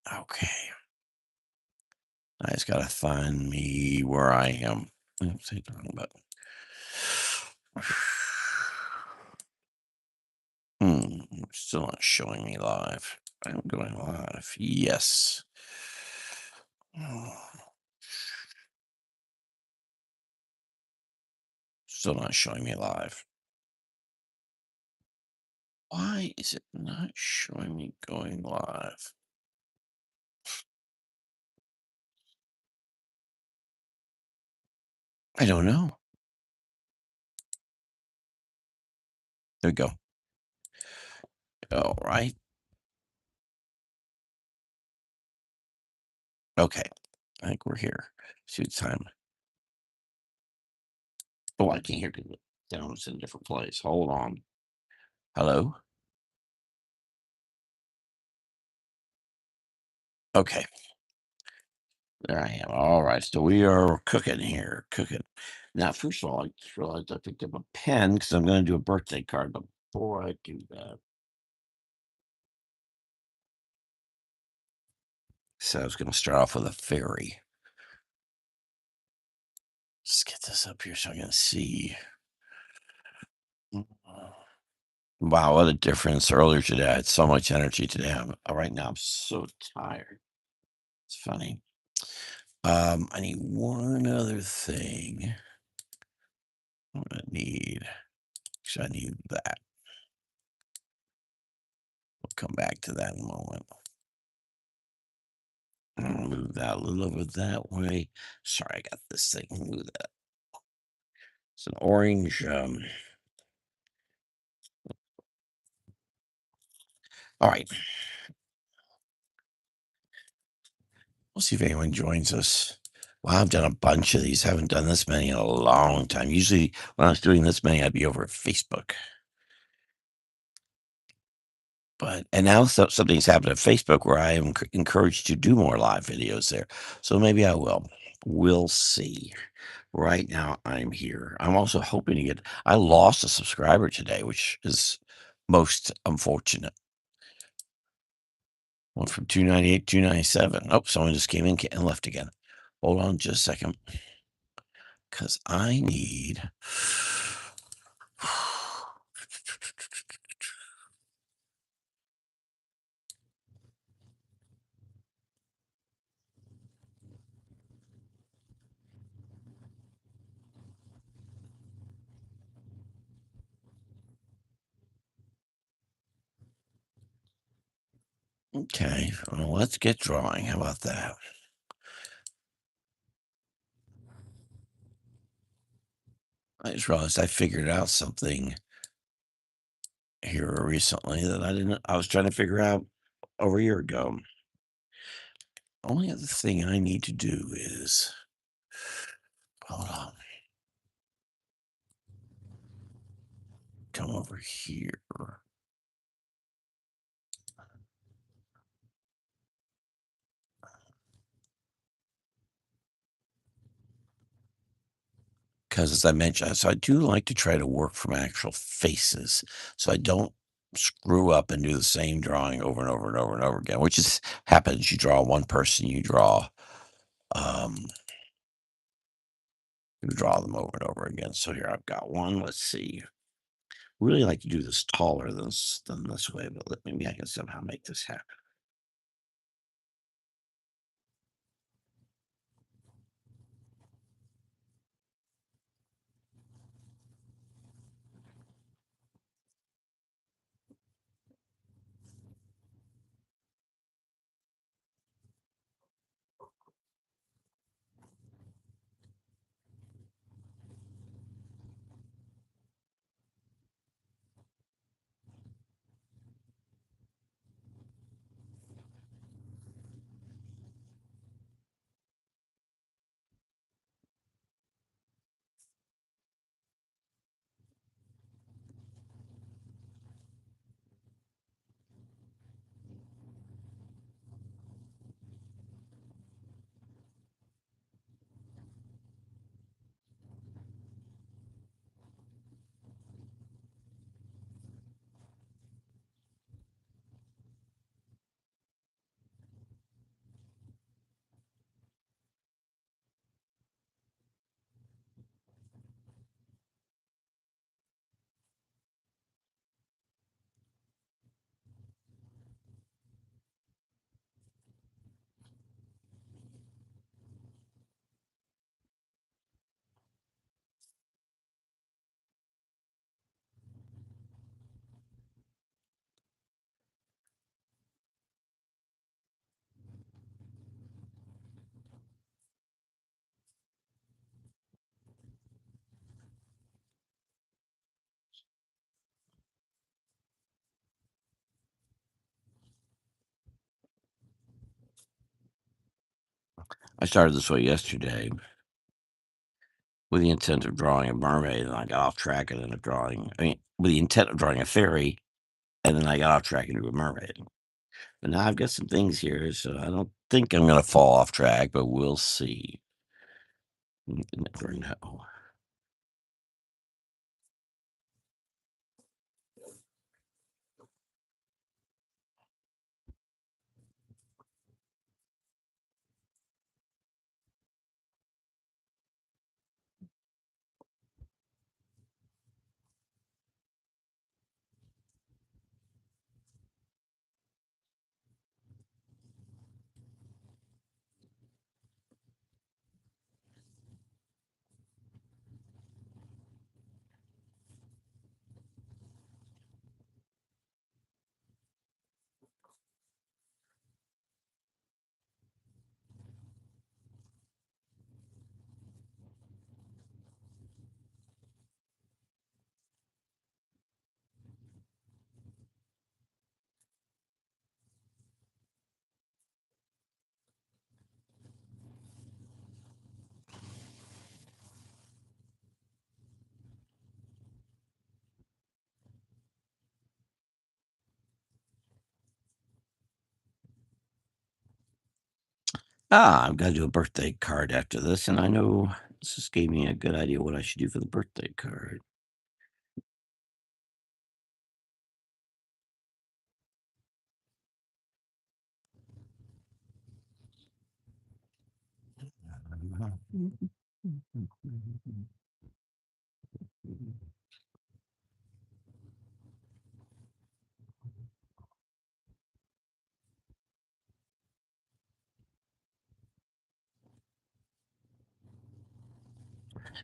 Okay. I just gotta find me where I am. Oops, hit the wrong button. Still not showing me live. I'm going live. Yes. Oh, still not showing me live. Why is it not showing me going live? I don't know. There we go. All right. Okay. I think we're here. Shoot time. Oh, I can't hear you. Down. It's in a different place. Hold on. Hello? Okay. There I am. All right. So we are cooking here. Cooking. Now, first of all, I just realized I picked up a pen because I'm going to do a birthday card. But before I do that, so I was going to start off with a fairy. Let's get this up here so I can see. Wow, what a difference earlier today. I had so much energy today. Right now I'm so tired. It's funny. I need one other thing. What do I need? So I need that. We'll come back to that in a moment. Move that a little over that way. Sorry, I got this thing. Move that. It's an orange. All right. We'll see if anyone joins us. Wow, I've done a bunch of these. Haven't done this many in a long time. Usually, when I was doing this many, I'd be over at Facebook. But and now something's happened at Facebook where I am encouraged to do more live videos there. So maybe I will. We'll see. Right now, I'm here. I'm also hoping to get. I lost a subscriber today, which is most unfortunate. Went from 298 to 297. Oh, someone just came in and left again. Hold on just a second. Because I need. Okay, well, let's get drawing. How about that? I just realized I figured out something here recently that I was trying to figure out over a year ago. Only other thing I need to do is hold on, come over here. Because as I mentioned, so I do like to try to work from actual faces, so I don't screw up and do the same drawing over and over and over and over again, which is happens. You draw one person, um, you draw them over and over again. So here I've got one. Let's see. Really like to do this taller than this way, but maybe I can somehow make this happen. I started this way yesterday with the intent of drawing a mermaid, and I got off track and ended up drawing with the intent of drawing a fairy, and then I got off track and drew a mermaid. But now I've got some things here, so I don't think I'm gonna fall off track, but we'll see. You never know. I've gotta do a birthday card after this, and I know this just gave me a good idea what I should do for the birthday card.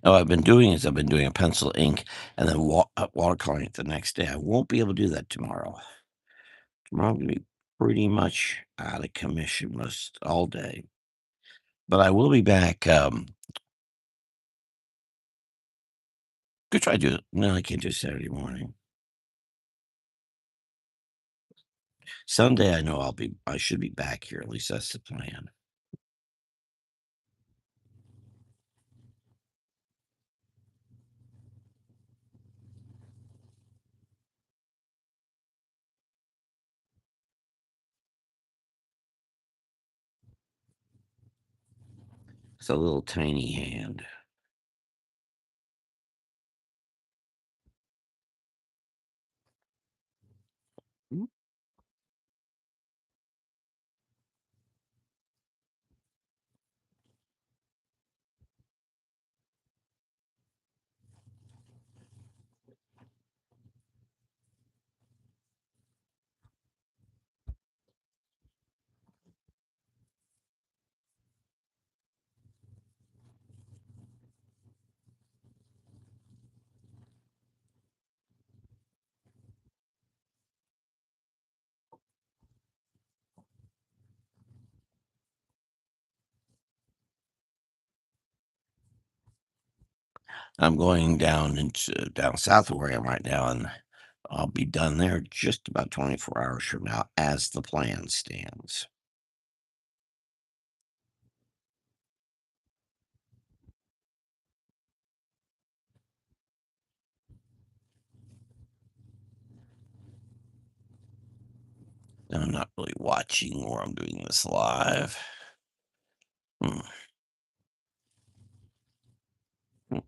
Oh, I've been doing a pencil ink and then watercoloring it the next day. I won't be able to do that tomorrow. Tomorrow I'm gonna be pretty much out of commission most all day. But I will be back. Could try to do it. No, I can't do Saturday morning. Sunday, I know I should be back here. At least that's the plan. It's a little tiny hand. I'm going down south of where I am right now, and I'll be done there just about 24 hours from now, as the plan stands. And I'm not really watching or I'm doing this live. Hmm, hmm.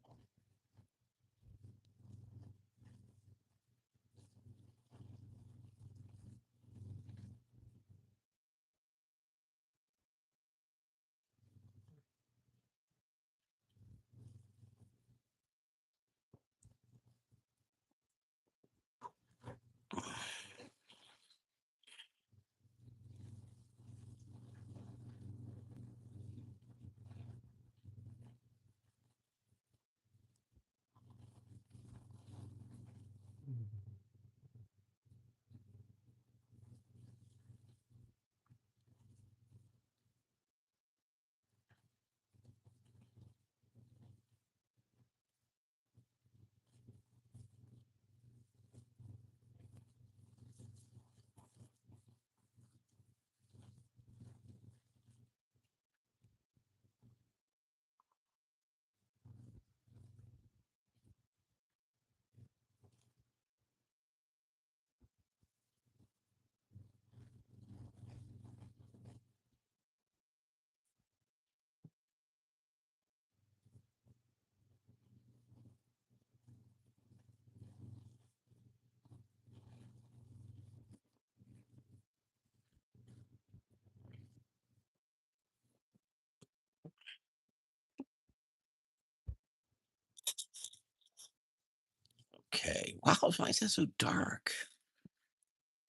Wow, why is that so dark?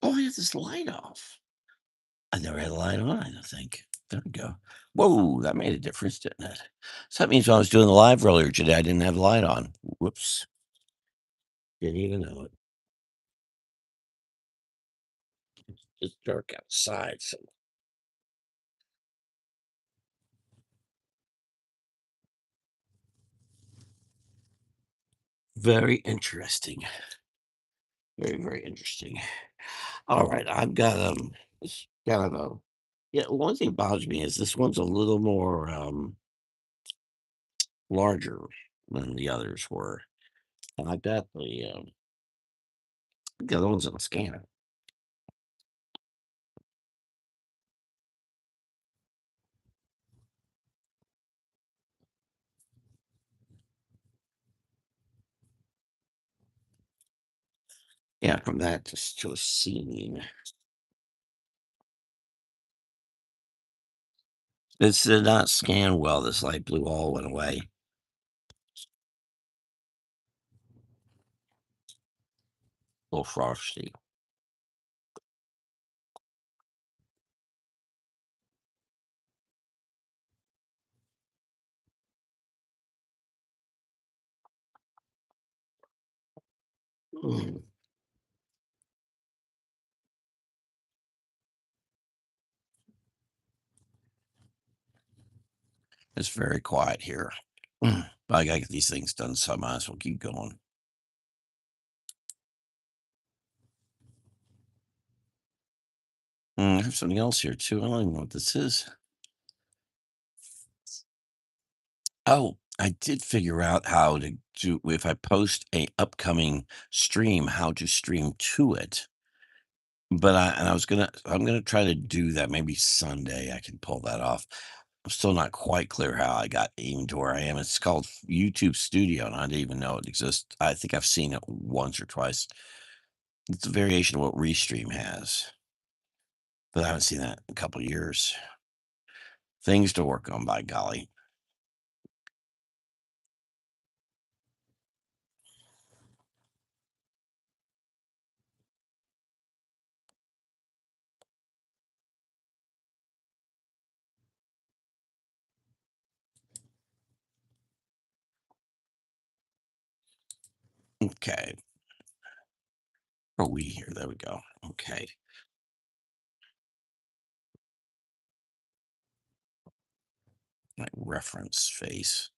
Oh, I have this light off. I never had a light on, I don't think. There we go. Whoa, that made a difference, didn't it? So that means when I was doing the live earlier today, I didn't have the light on. Whoops. Didn't even know it. It's dark outside, so very interesting. Very, very interesting. All right, I've got this kind of a yeah. One thing bothers me is this one's a little more larger than the others were, and the other one's in a scanner. Yeah, from that to a scene. This did not scan well. This light blue all went away. A little frosty. Mm, it's very quiet here. But I gotta get these things done, so I might as well keep going. I have something else here too. I don't even know what this is. Oh, I did figure out how to do if I post a upcoming stream, how to stream to it. But I'm gonna try to do that maybe Sunday. I can pull that off. I'm still not quite clear how I got even to where I am. It's called YouTube Studio, and I didn't even know it exists. I think I've seen it once or twice. It's a variation of what Restream has, but I haven't seen that in a couple of years. Things to work on, by golly. Okay. Where are we here? There we go. Okay. My reference face.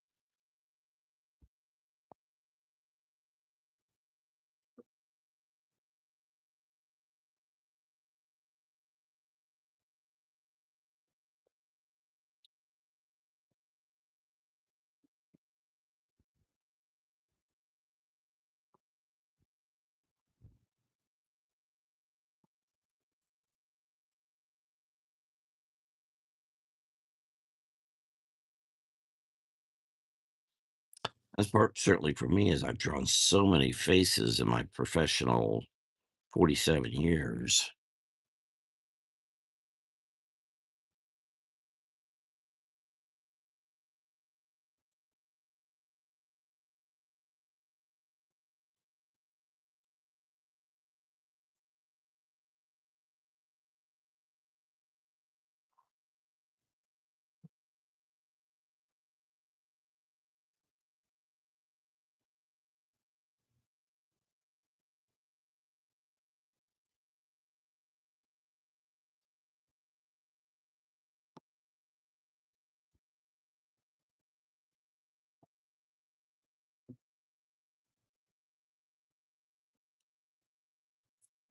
That's part certainly for me is I've drawn so many faces in my professional 47 years.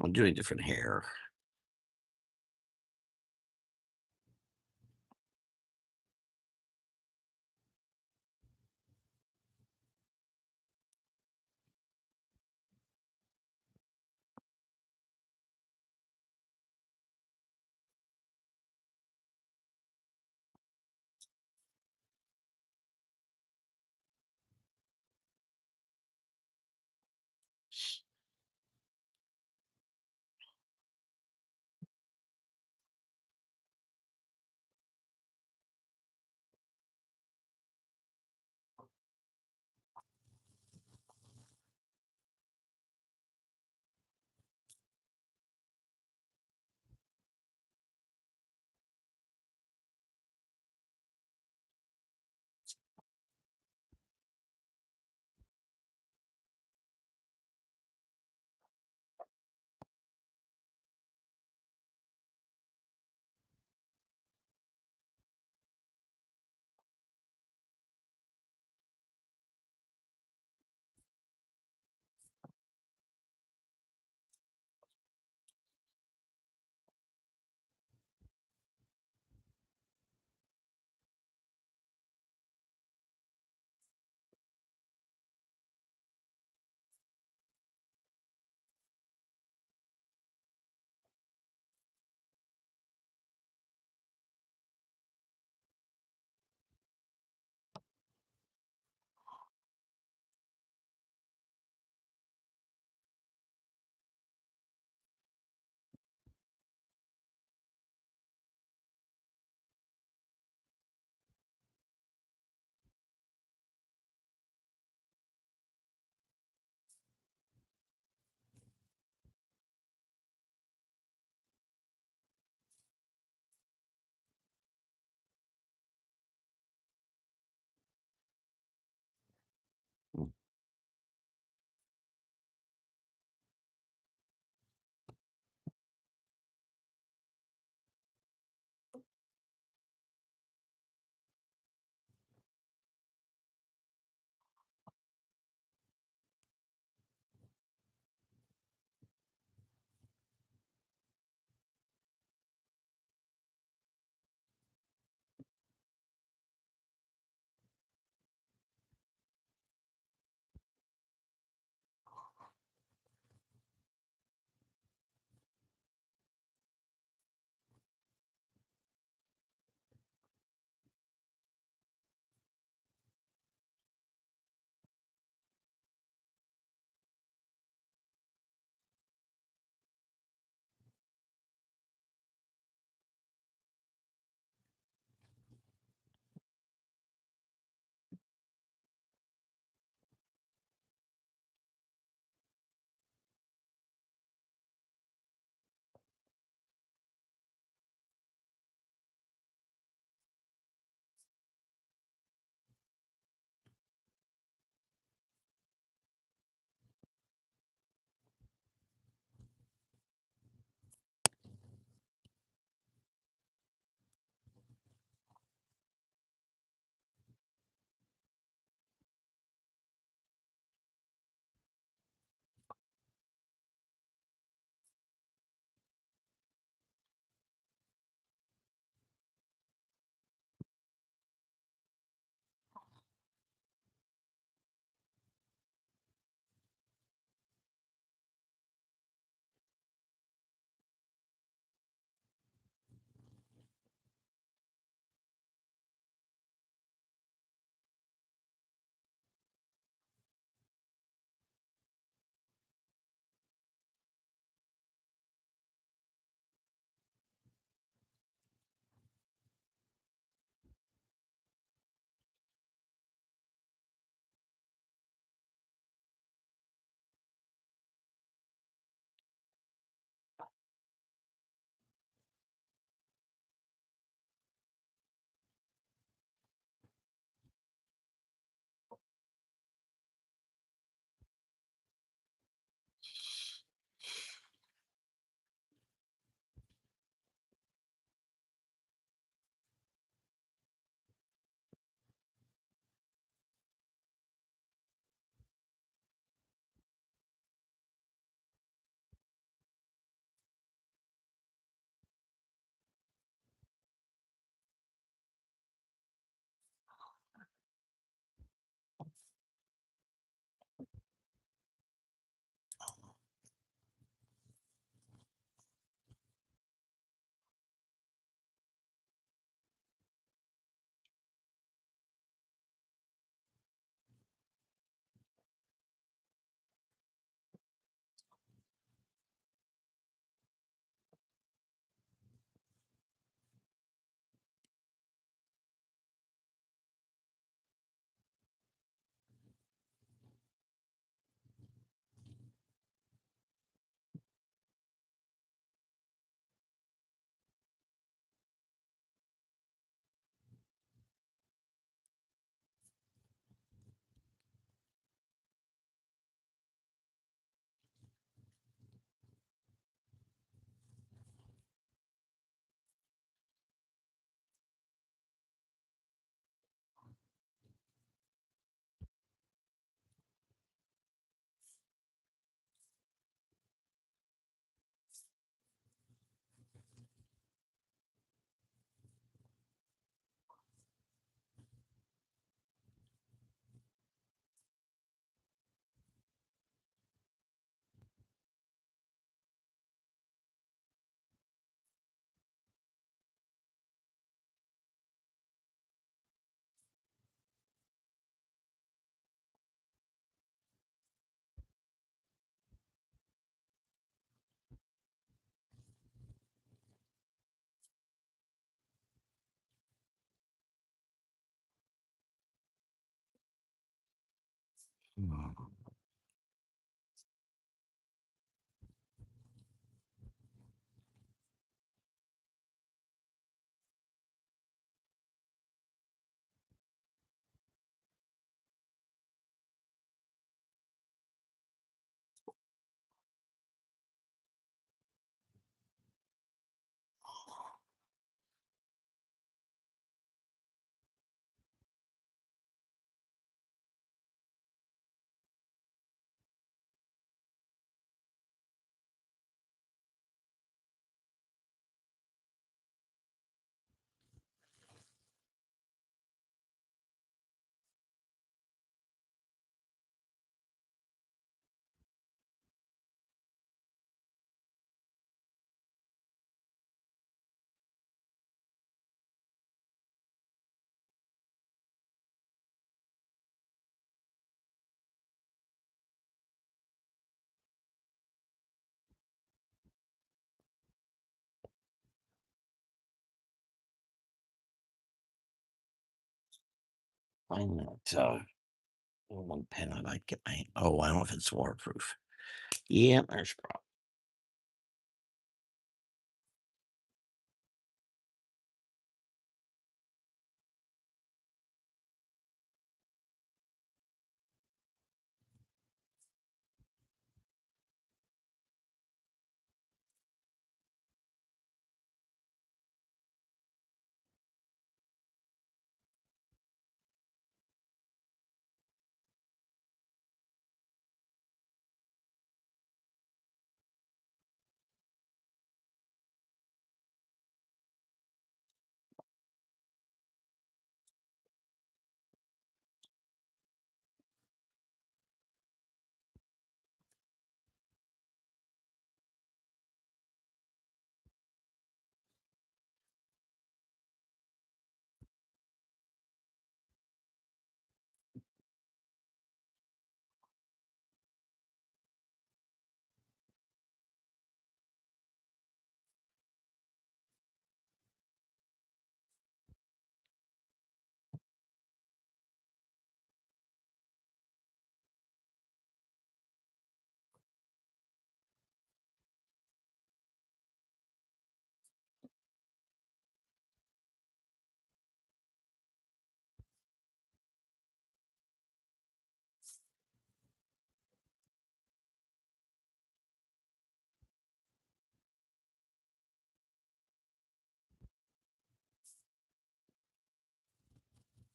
I'm doing different hair. Find that one pen I might get my. Oh, I don't know if it's waterproof. Yeah, there's a problem.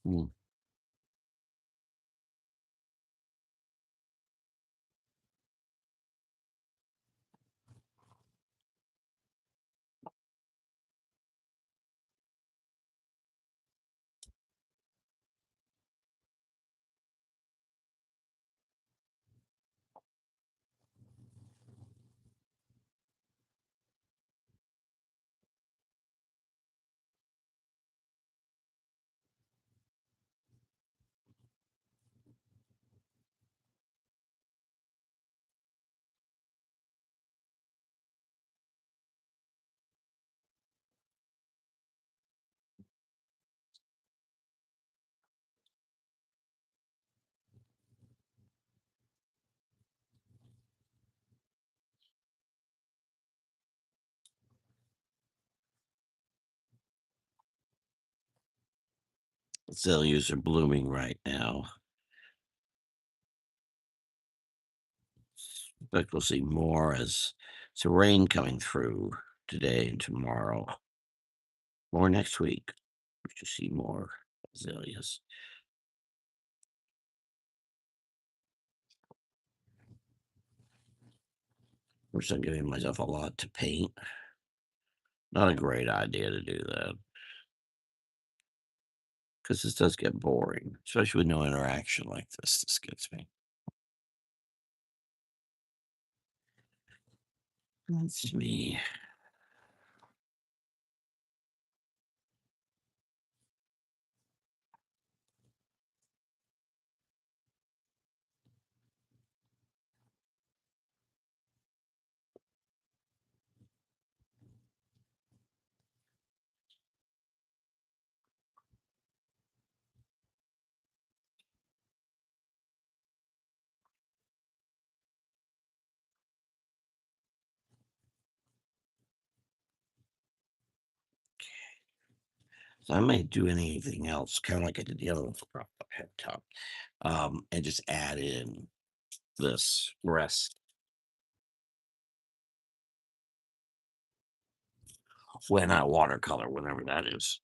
Hmm. Azaleas are blooming right now. But we'll see more as some rain coming through today and tomorrow. More next week. We should see more azaleas. Which I'm giving myself a lot to paint. Not a great idea to do that. Because this does get boring, especially with no interaction like this. This gets me. That's me. So I might do anything else, kind of like I did the other one for head top, and just add in this rest when I watercolor, whenever that is.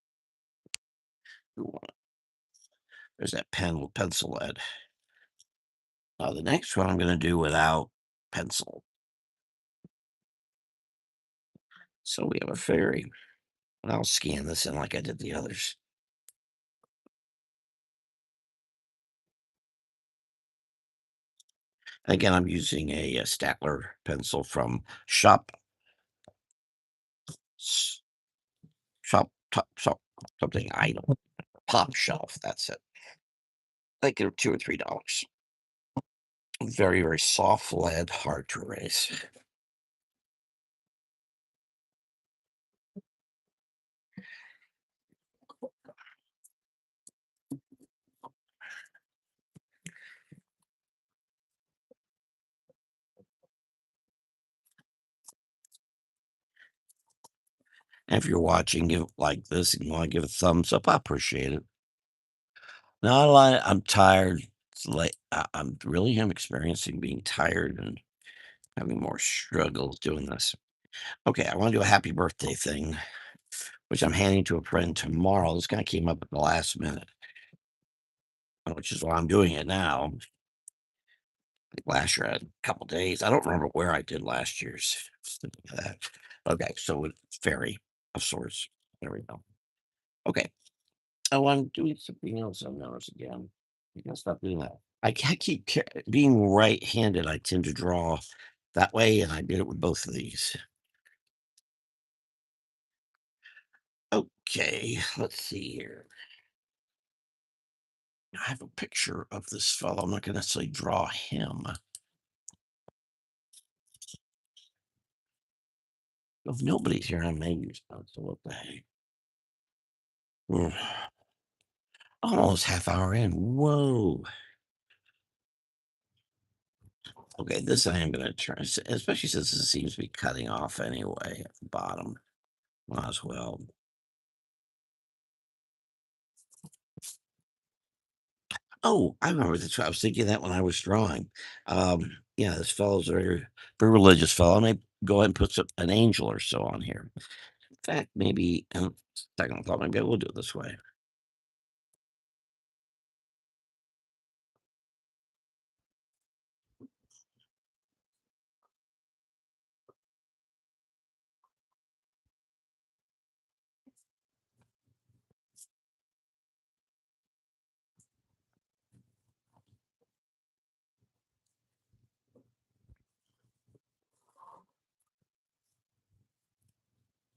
Ooh, there's that pen with pencil lead. The next one I'm going to do without pencil. So we have a fairy. And I'll scan this in like I did the others. Again, I'm using a Statler pencil from S- Shop something item. Pop Shelf. That's it. I think they're $2 or $3. Very, very soft lead, hard to erase. And if you're watching, give like this and you want to give a thumbs up, I appreciate it. Not a lot. I'm tired. It's late. I'm really am experiencing being tired and having more struggles doing this. Okay, I want to do a happy birthday thing, which I'm handing to a friend tomorrow. This kind of came up at the last minute, which is why I'm doing it now. Like last year, I had a couple days. I don't remember where I did last year's. Look at that. Okay, so it's fairy of sorts. There we go. Okay. Oh, I'm doing something else I've noticed again. I gotta stop doing that. I can't keep being right-handed. I tend to draw that way, and I did it with both of these. Okay, let's see here. I have a picture of this fellow. I'm not going to necessarily draw him. If nobody's here, I may use that. So what the heck? Mm, almost half hour in. Whoa. Okay, this I am going to try, especially since it seems to be cutting off anyway at the bottom. Might as well. Oh, I remember this. I was thinking that when I was drawing. Yeah, this fellow's a very religious fellow. I may go ahead and put an angel or so on here. In fact, maybe, second thought, maybe I will do it this way.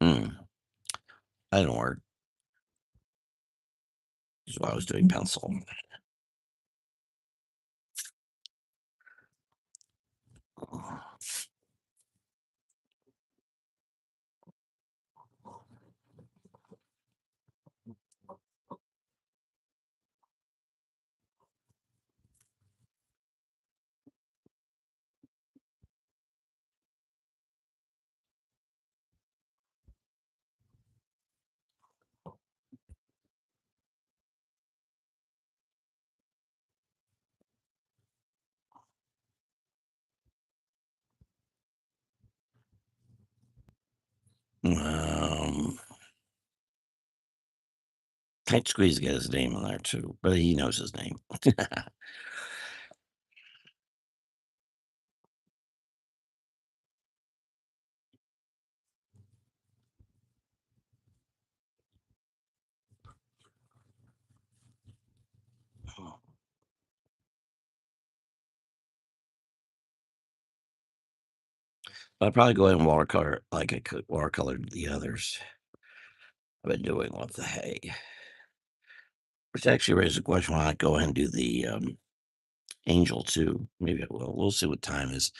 Hmm, I don't work. This is why I was doing pencil. Um, Tight squeeze to get his name in there too, but he knows his name. I'd probably go ahead and watercolor like I could watercolored the others I've been doing. What the hey? Which actually raises a question why not go ahead and do the angel too. Maybe I will. We'll see what time is.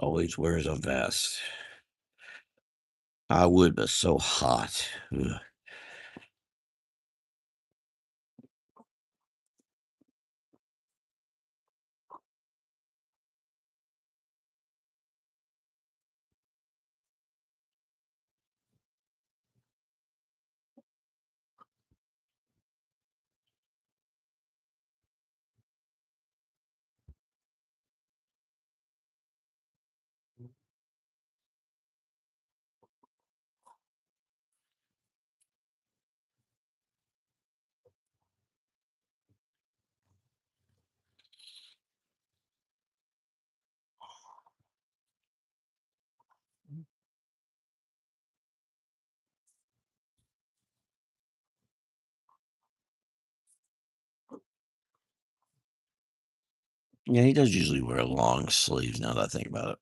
Always wears a vest. I would, but it's so hot. Ugh. Yeah, he does usually wear long sleeves now that I think about it.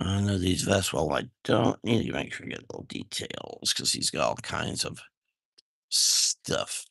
I know these vests well. I don't need to make sure I get little details because he's got all kinds of stuff.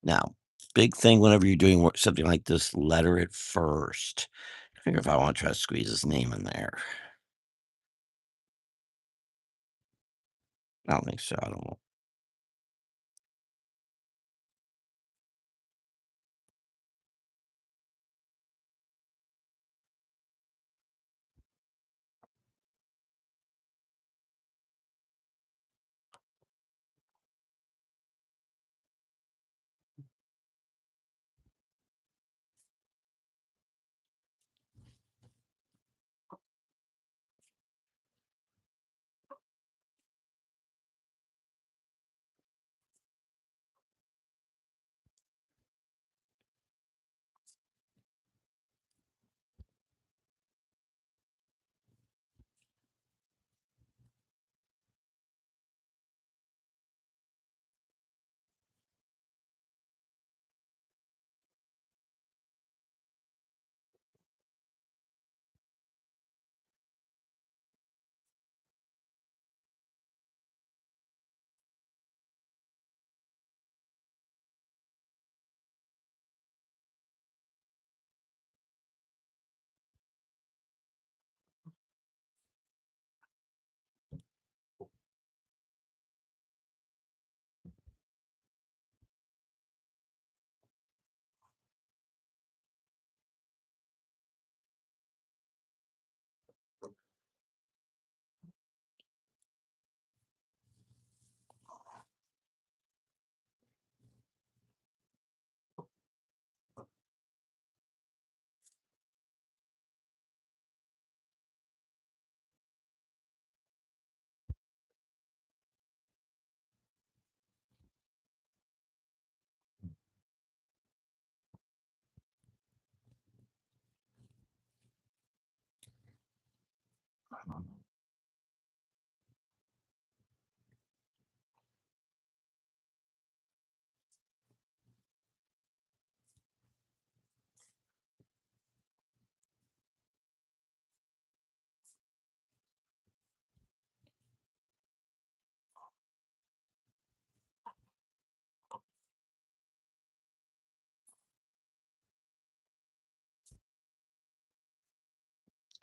Now, big thing whenever you're doing something like this, letter it first. I figure if I want to try to squeeze his name in there. I don't think so. I don't know.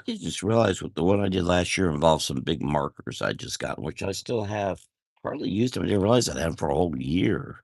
I just realized what the one I did last year involved some big markers I just got, which I still have. Hardly used them. I didn't realize I'd had them for a whole year.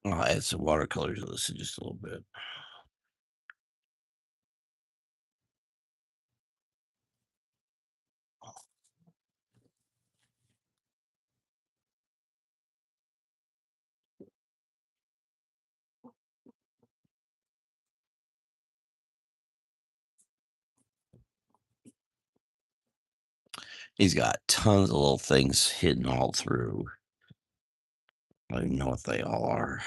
I'll add some watercolor to this in just a little bit. He's got tons of little things hidden all through. I don't even know what they all are.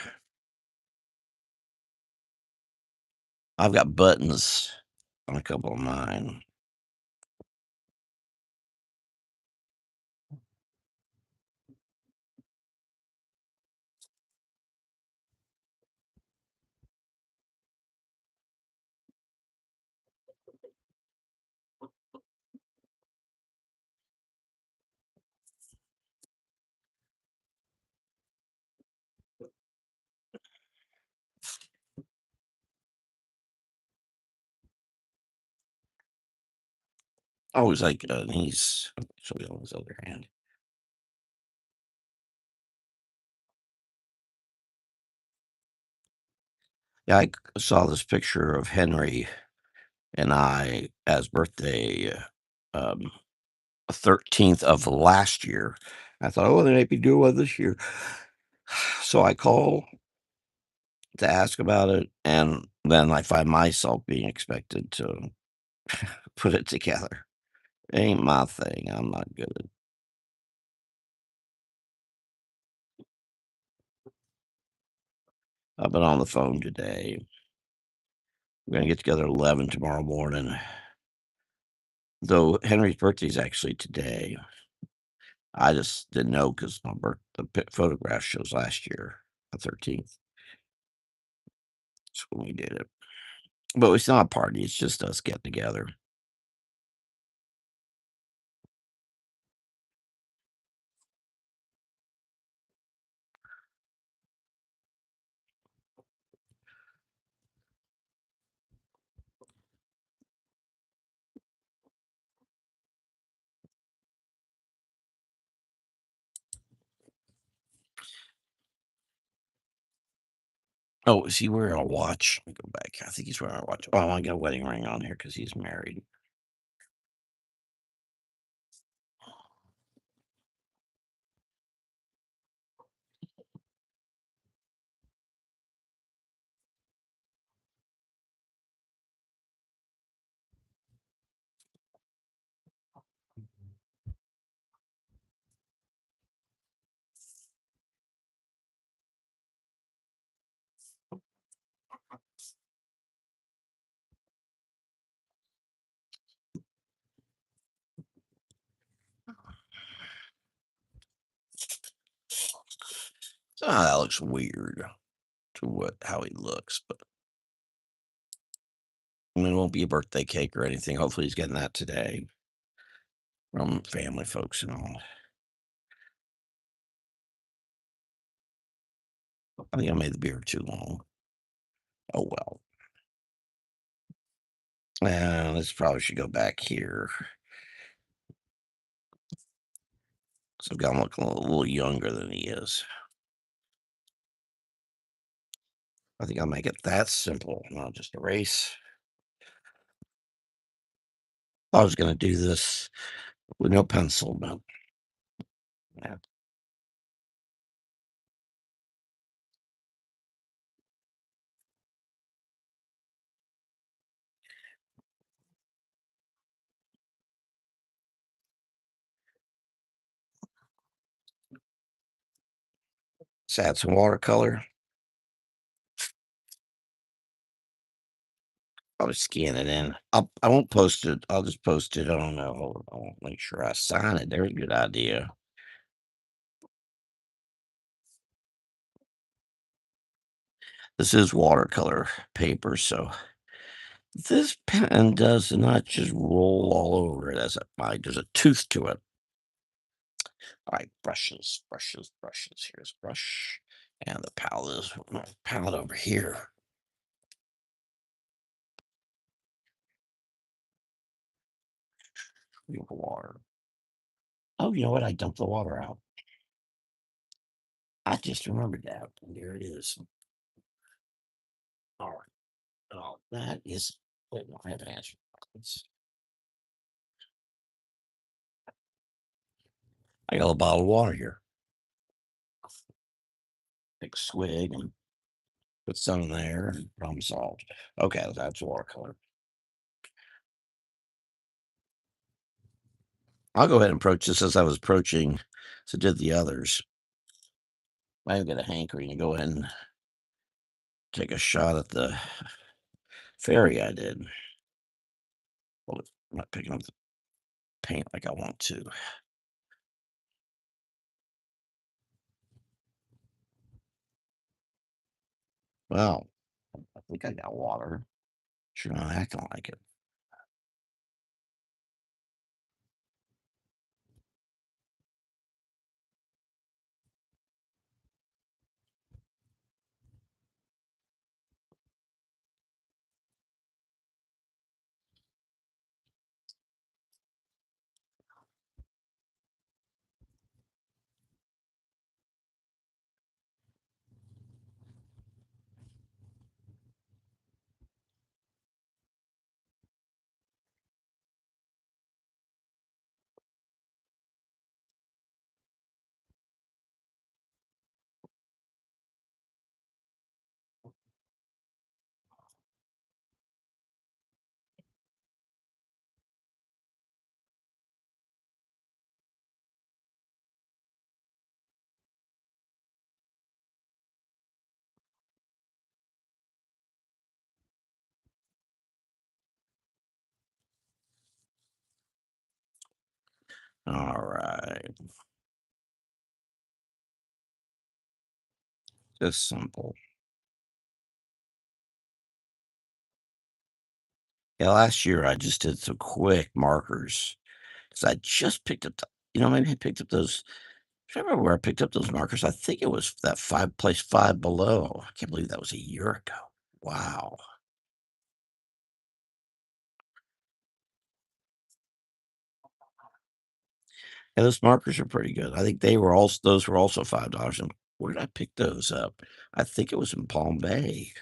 I've got buttons on a couple of mine. Oh, he's like, he's should be on his other hand. Yeah, saw this picture of Henry and I as birthday, um, 13th of last year. I thought, oh, they might be doing one this year. So I call to ask about it, and then I find myself being expected to put it together. Ain't my thing. I'm not good at. I've been on the phone today. We're gonna get together at 11 tomorrow morning. Though Henry's birthday is actually today. I just didn't know because the photograph shows last year, the 13th. That's when we did it. But it's not a party. It's just us getting together. Oh, is he wearing a watch? Let me go back. I think he's wearing a watch. Oh, I got a wedding ring on here because he's married. Ah, that looks weird to what how he looks, but I mean, it won't be a birthday cake or anything. Hopefully, he's getting that today from family folks and all. I think I made the beer too long. Oh well. This probably should go back here. So I've got him looking a little younger than he is. I think I'll make it that simple, not just erase. I was gonna do this with no pencil, but yeah. Let's add some watercolor. I'll just scan it in. I won't post it. I'll just post it. I don't know. Hold on. I'll make sure I sign it. There's a good idea. This is watercolor paper, so this pen does not just roll all over it as it might. There's a tooth to it. All right, brushes, brushes, brushes. Here's a brush, and the palette is my palette over here. We have water. Oh, you know what? I dumped the water out. I just remembered that. And there it is. All right. Oh, that is. Wait, no, I have to answer. I got a bottle of water here. Big swig and put some in there and problem solved. Okay, that's watercolor. I'll go ahead and approach this as I was approaching, so did the others. I get a hankering to go ahead and take a shot at the fairy I did. Well, I'm not picking up the paint like I want to. Well, I think I got water. Sure not acting like it. All right. Just simple. Yeah, last year I just did some quick markers because I just picked up, maybe I picked up those. I don't remember where I picked up those markers. I think it was that five place five below. I can't believe that was a year ago. Wow. Yeah, those markers are pretty good. I think those were also $5. And where did I pick those up? I think it was in Palm Bay.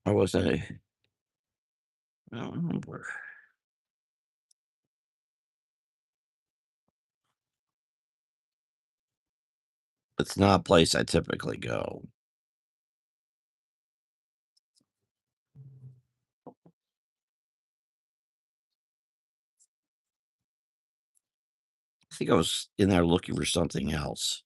Or was I don't remember. It's not a place I typically go. I think I was in there looking for something else.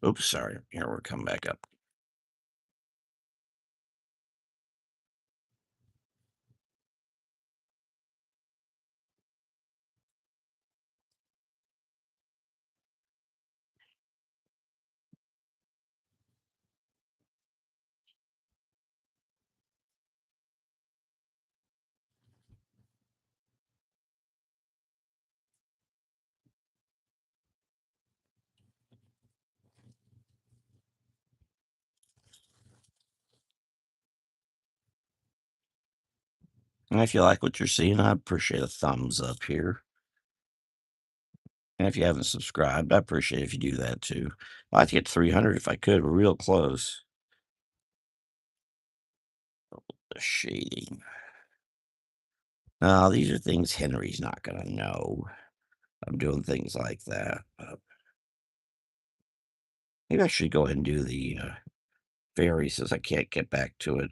Oops, sorry. Here we're coming back up. And if you like what you're seeing, I appreciate a thumbs up here. And if you haven't subscribed, I appreciate if you do that too. I'd like to get 300 if I could. We're real close. The shading. Now, these are things Henry's not going to know. I'm doing things like that. Maybe I should go ahead and do the fairy since I can't get back to it.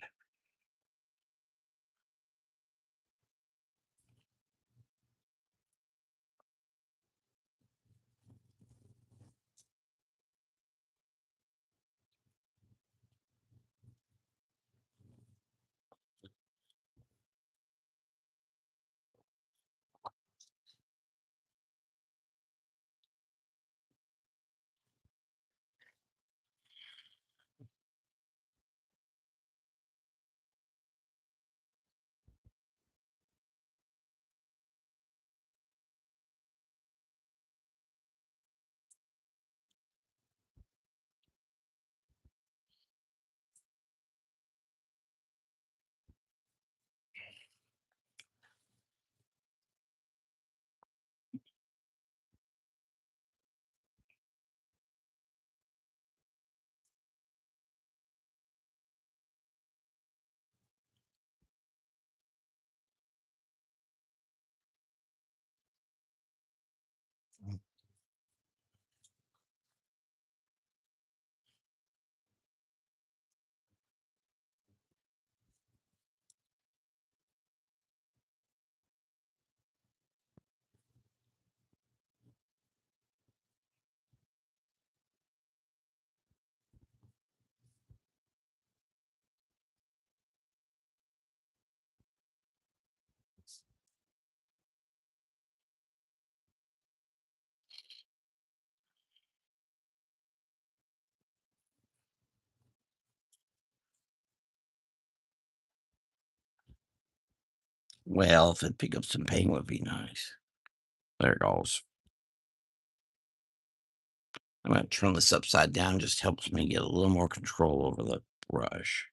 Well, if it pick up some pain would be nice. There it goes. I'm gonna turn this upside down, just helps me get a little more control over the brush.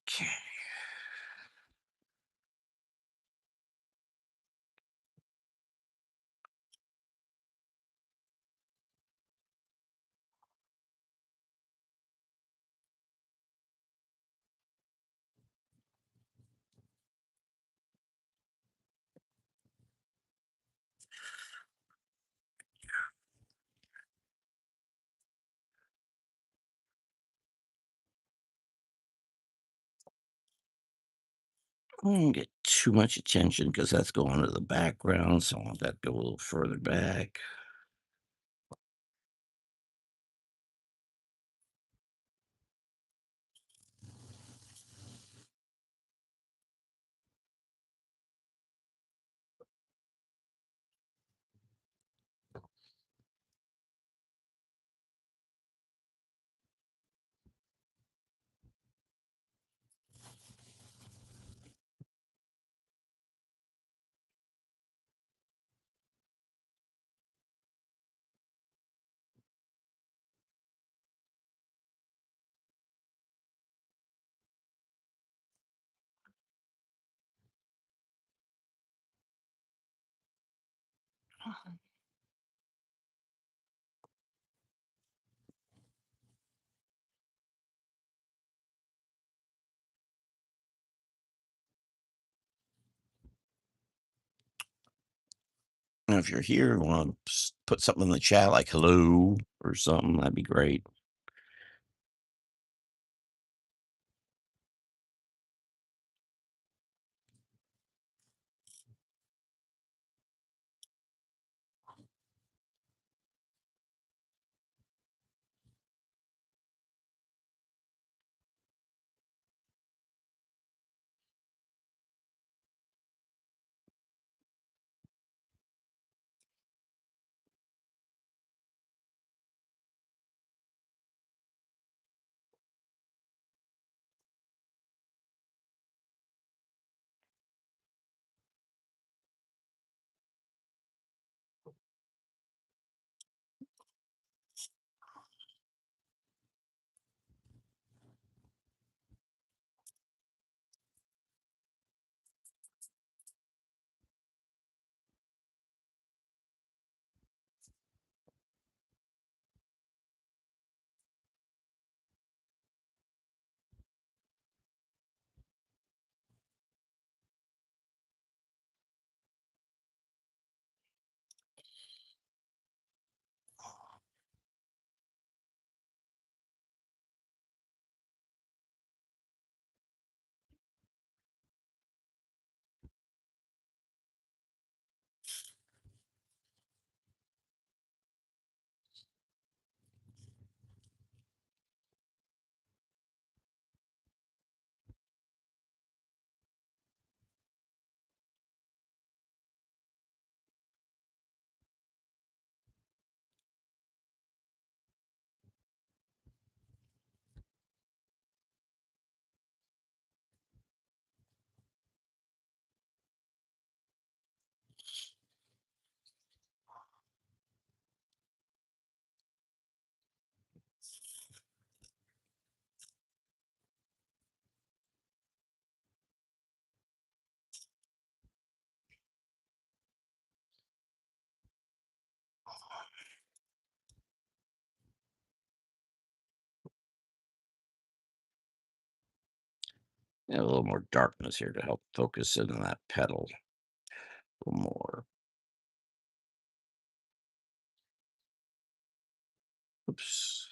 Okay. I don't get too much attention because that's going to the background, so I want that to go a little further back. And if you're here and want to put something in the chat like hello or something, that'd be great. Yeah, a little more darkness here to help focus in on that pedal a little more. Oops.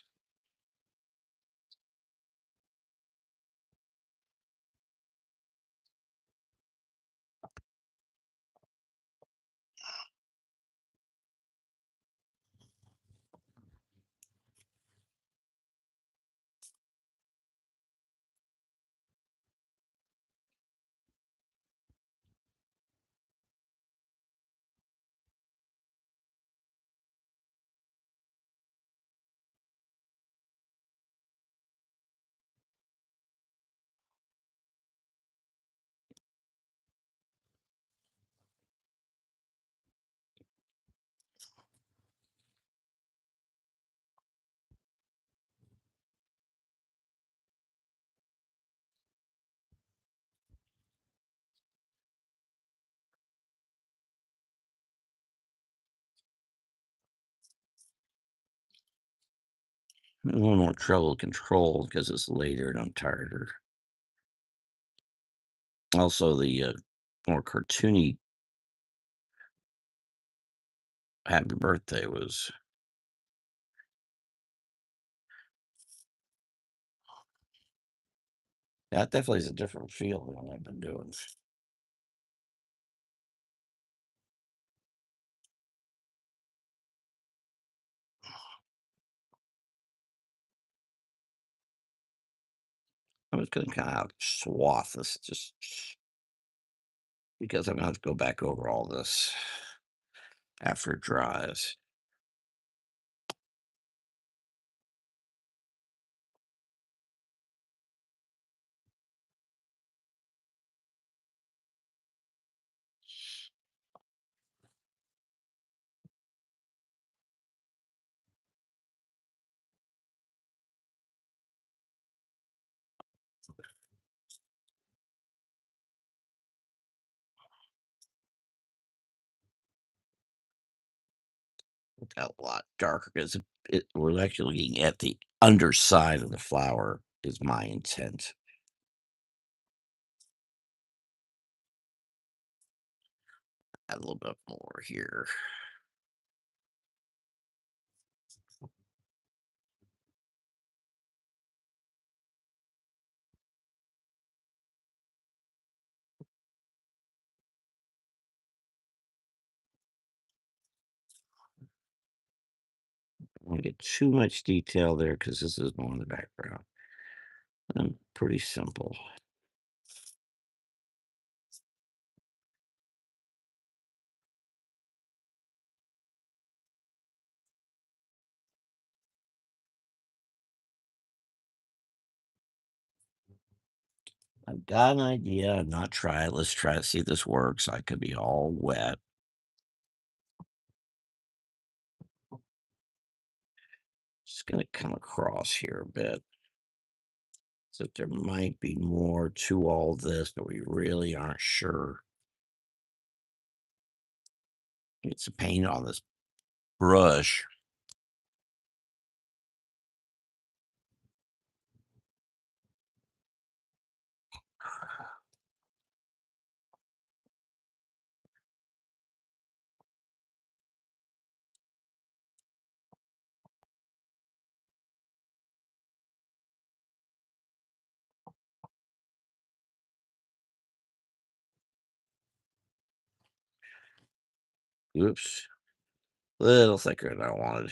A little more trouble to control because it's later and I'm tireder. Also, the more cartoony happy birthday was that definitely is a different feel than what I've been doing. I'm just gonna kind of swath this just because I'm gonna have to go back over all this after it dries. A lot darker because we're actually looking at the underside of the flower is my intent. Add a little bit more here. I don't want to get too much detail there because this is more in the background. Pretty simple. I've got an idea. I'm not try it. Let's try to see if this works. I could be all wet. Just gonna come across here a bit. So there might be more to all this, but we really aren't sure. Get some paint on this brush. Oops. Little thicker than I wanted.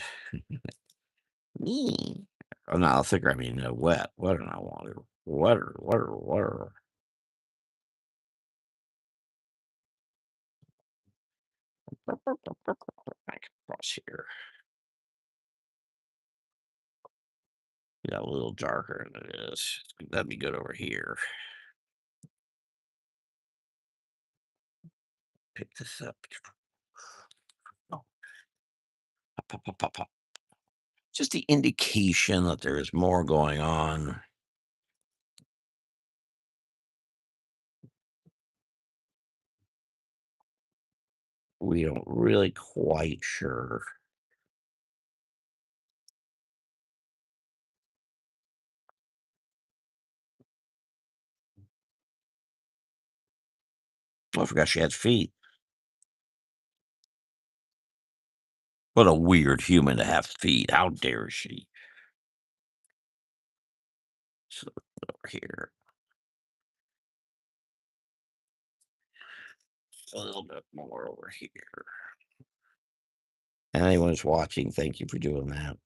Mm. Oh, not thicker. I mean, wet. Wetter than I wanted. Wetter, wetter, wetter. Back across here. Yeah, a little darker than it is. That'd be good over here. Pick this up. Oh, pop, pop, pop, pop, pop. Just the indication that there is more going on. We don't really quite sure. Oh, I forgot she had feet. What a weird human to have feet. How dare she? So over here, a little bit more over here. Anyone who's watching, thank you for doing that.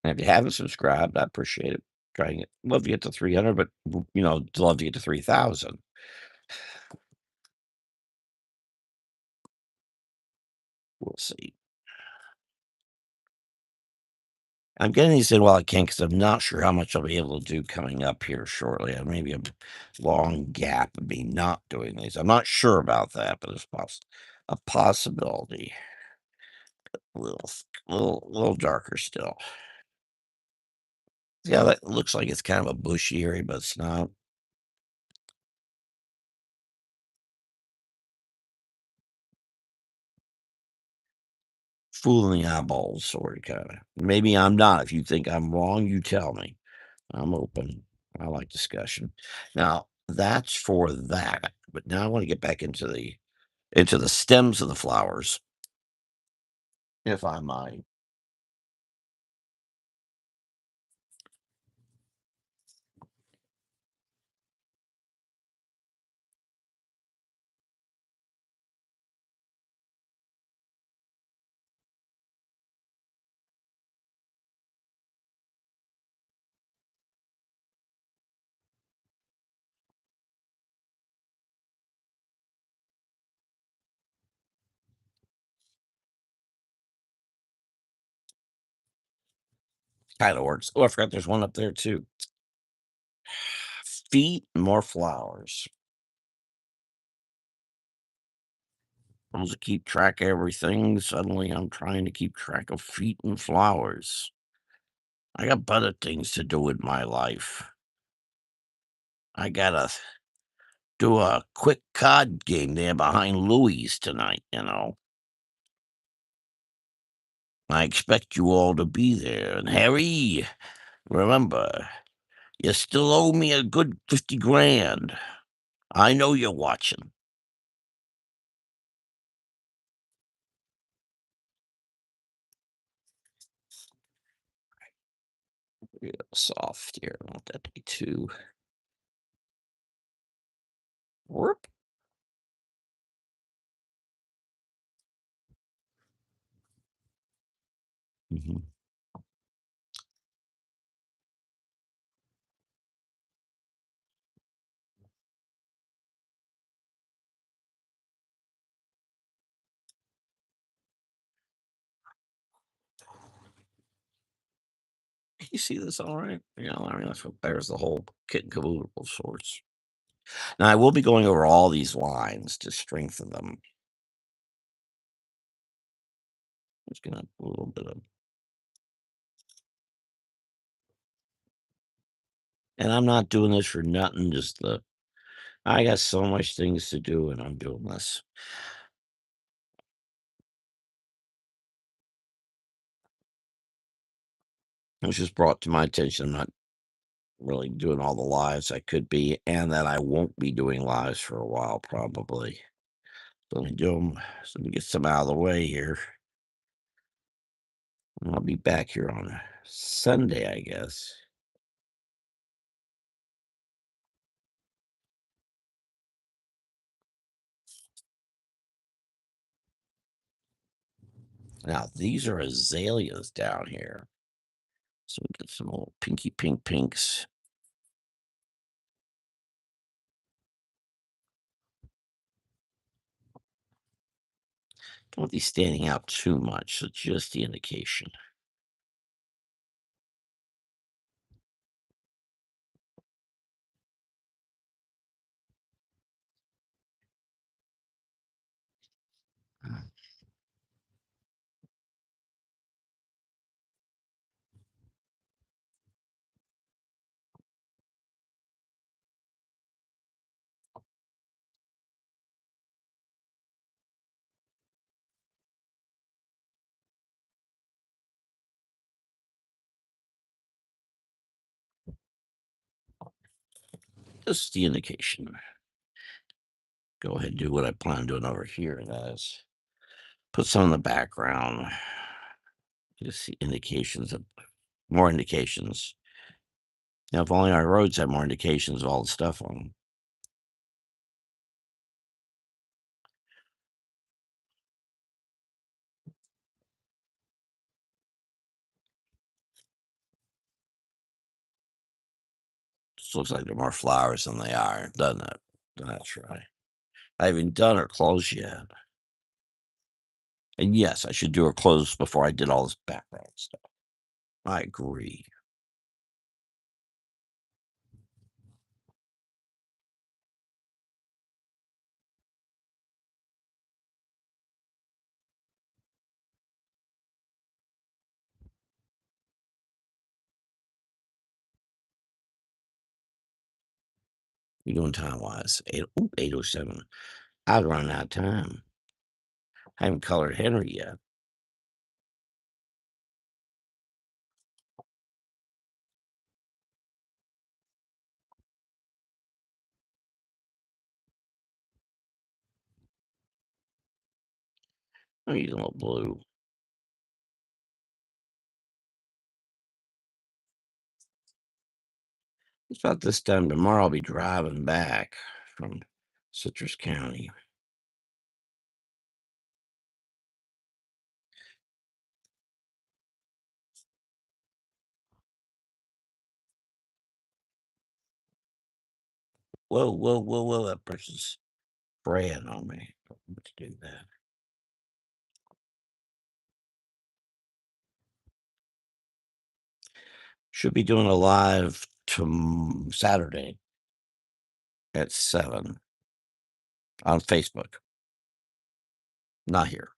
And if you haven't subscribed, I appreciate it. Trying it. Love to get to 300, but love to get to 3,000. We'll see. I'm getting these in while I can because I'm not sure how much I'll be able to do coming up here shortly. Maybe a long gap of me not doing these. I'm not sure about that, but it's a possibility. A little darker still. Yeah, that looks like it's kind of a bushy area, but it's not. Fooling the eyeballs, sort of, kind of. Maybe I'm not. If you think I'm wrong, you tell me. I'm open. I like discussion. Now that's for that. But now I want to get back into the stems of the flowers, if I might. Kind of works. Oh, I forgot there's one up there too. Feet, more flowers. Supposed to keep track of everything. Suddenly I'm trying to keep track of feet and flowers. I got better things to do with my life. I gotta do a quick card game there behind Louis tonight. I expect you all to be there. And Harry, remember, you still owe me a good 50 grand. I know you're watching. Real soft here. I want that to be too. Whoop. Mhm. You see this all right? There's the whole kit and caboodle of sorts. Now, I will be going over all these lines to strengthen them. Just gonna put a little bit of, and I'm not doing this for nothing. I got so much things to do, and I'm doing this. It was just brought to my attention. I'm not really doing all the lives I could be, and that I won't be doing lives for a while, probably. So let me do them. So let me get some out of the way here. And I'll be back here on Sunday, I guess. Now, these are azaleas down here. So we get some little pinky pink pinks. Don't want these standing out too much. So just the indication. Just the indication. Go ahead and do what I plan on doing over here. And that is put some in the background. Just see indications of more indications. Now, if only our roads had more indications of all the stuff on them. Just looks like there are more flowers than they are, doesn't it? That's right. I haven't done her clothes yet. And yes, I should do her clothes before I did all this background stuff. I agree. You doing time wise? 8:07. I've run out of time. I haven't colored Henry yet. I'm using a little blue. It's about this time tomorrow. I'll be driving back from Citrus County. Whoa, whoa, whoa, whoa! That person's spraying on me. Let's do that. Should be doing a live to Saturday at 7 on Facebook. Not here.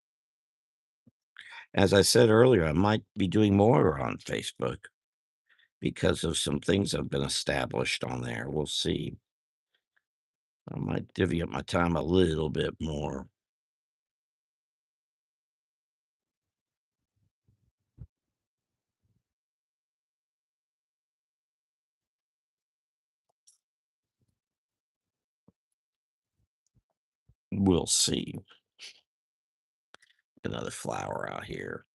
As I said earlier, I might be doing more on Facebook because of some things that have been established on there. We'll see. I might divvy up my time a little bit more. We'll see. Another flower out here.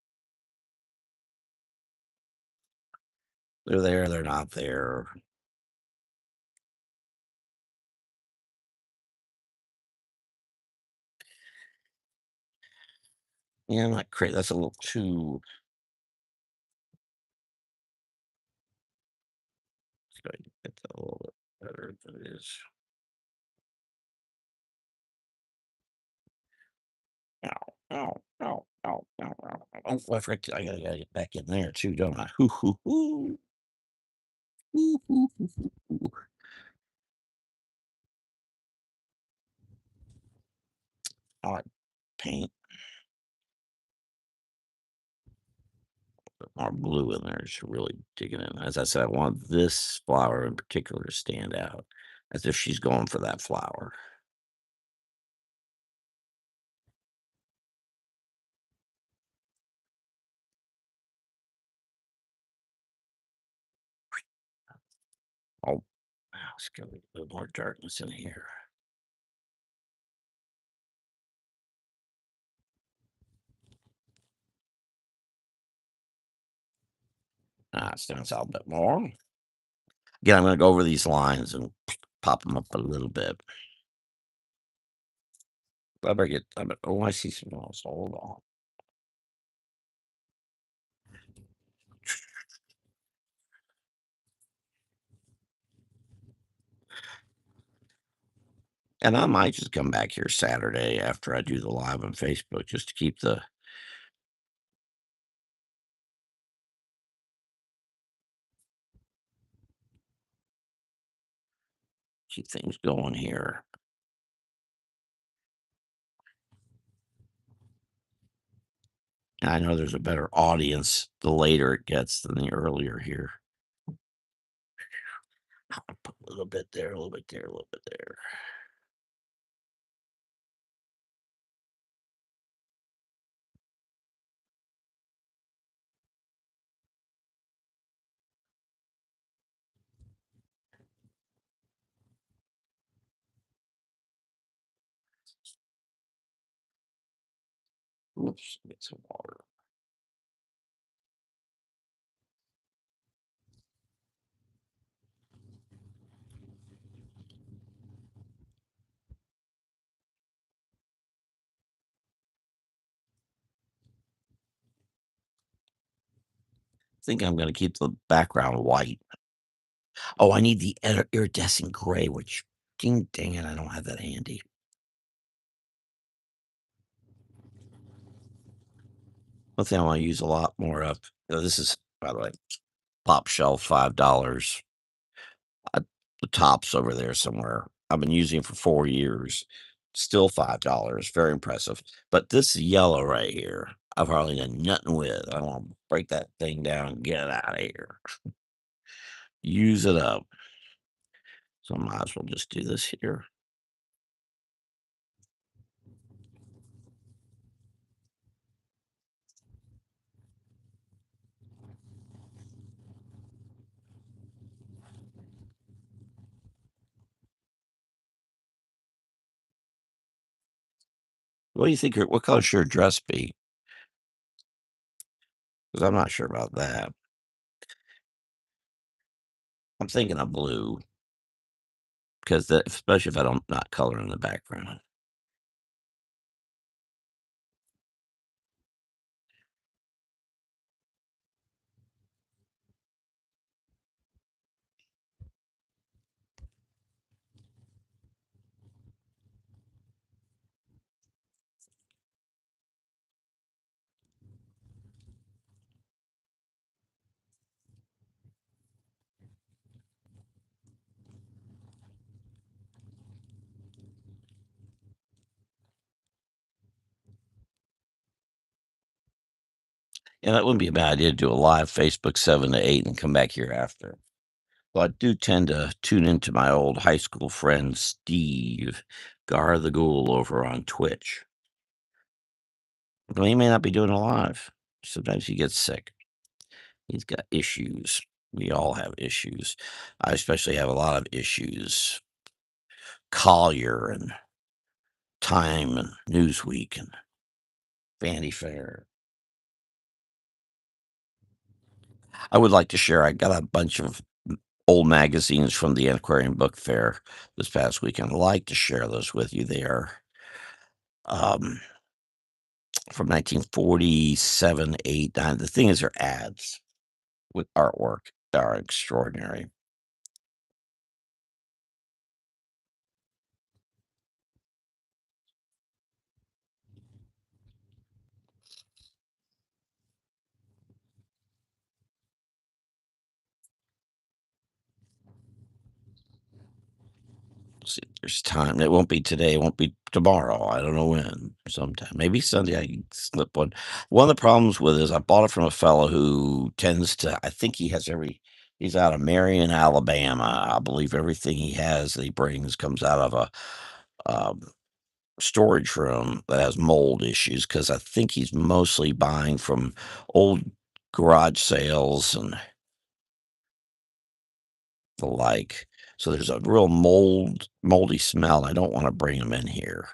They're there, they're not there. Yeah, I'm not crazy. That's a little too. Let's go ahead and get that a little bit better than it is. Ow, ow, ow, ow, ow, ow. Oh, I forgot. I gotta get back in there too, don't I? Hoo, hoo, hoo. Hoo, hoo, hoo, hoo, hoo. I like paint. More blue in there. It's really digging in. As I said, I want this flower in particular to stand out as if she's going for that flower. Oh, wow, it's got a little more darkness in here. It stands out a bit more. Again, I'm going to go over these lines and pop them up a little bit. I better get. Oh, I see some else. Hold on. And I might just come back here Saturday after I do the live on Facebook just to keep things going here. And I know there's a better audience the later it gets than the earlier here. I'll put a little bit there, a little bit there, a little bit there. Oops, get some water. I think I'm gonna keep the background white. Oh, I need the iridescent gray, which dang it, I don't have that handy. One thing I wanna use a lot more of this is, by the way, top shelf, $5. The top's over there somewhere. I've been using it for 4 years. Still $5, very impressive. But this yellow right here, I've hardly done nothing with. I wanna break that thing down and get it out of here. Use it up. So I might as well just do this here. What do you think what color should your dress be? 'Cause I'm not sure about that. I'm thinking of blue, 'cause especially if I don't not color in the background. And that wouldn't be a bad idea to do a live Facebook 7 to 8 and come back here after. Well, I do tend to tune into my old high school friend Steve Gar the Ghoul over on Twitch. Well, he may not be doing it live. Sometimes he gets sick. He's got issues. We all have issues. I especially have a lot of issues. Collier and Time and Newsweek and Vanity Fair. I would like to share. I got a bunch of old magazines from the Antiquarian Book Fair this past weekend. I'd like to share those with you. They are um, from 1947, 8, 9. The thing is, they're ads with artwork that are extraordinary. See, there's time. It won't be today. It won't be tomorrow. I don't know when. Sometime. Maybe Sunday I can slip one. One of the problems with it is I bought it from a fellow who tends to, I think he's out of Marion, Alabama. I believe everything he has that he brings comes out of a um, storage room that has mold issues because I think he's mostly buying from old garage sales and the like. So there's a real moldy smell. I don't want to bring them in here.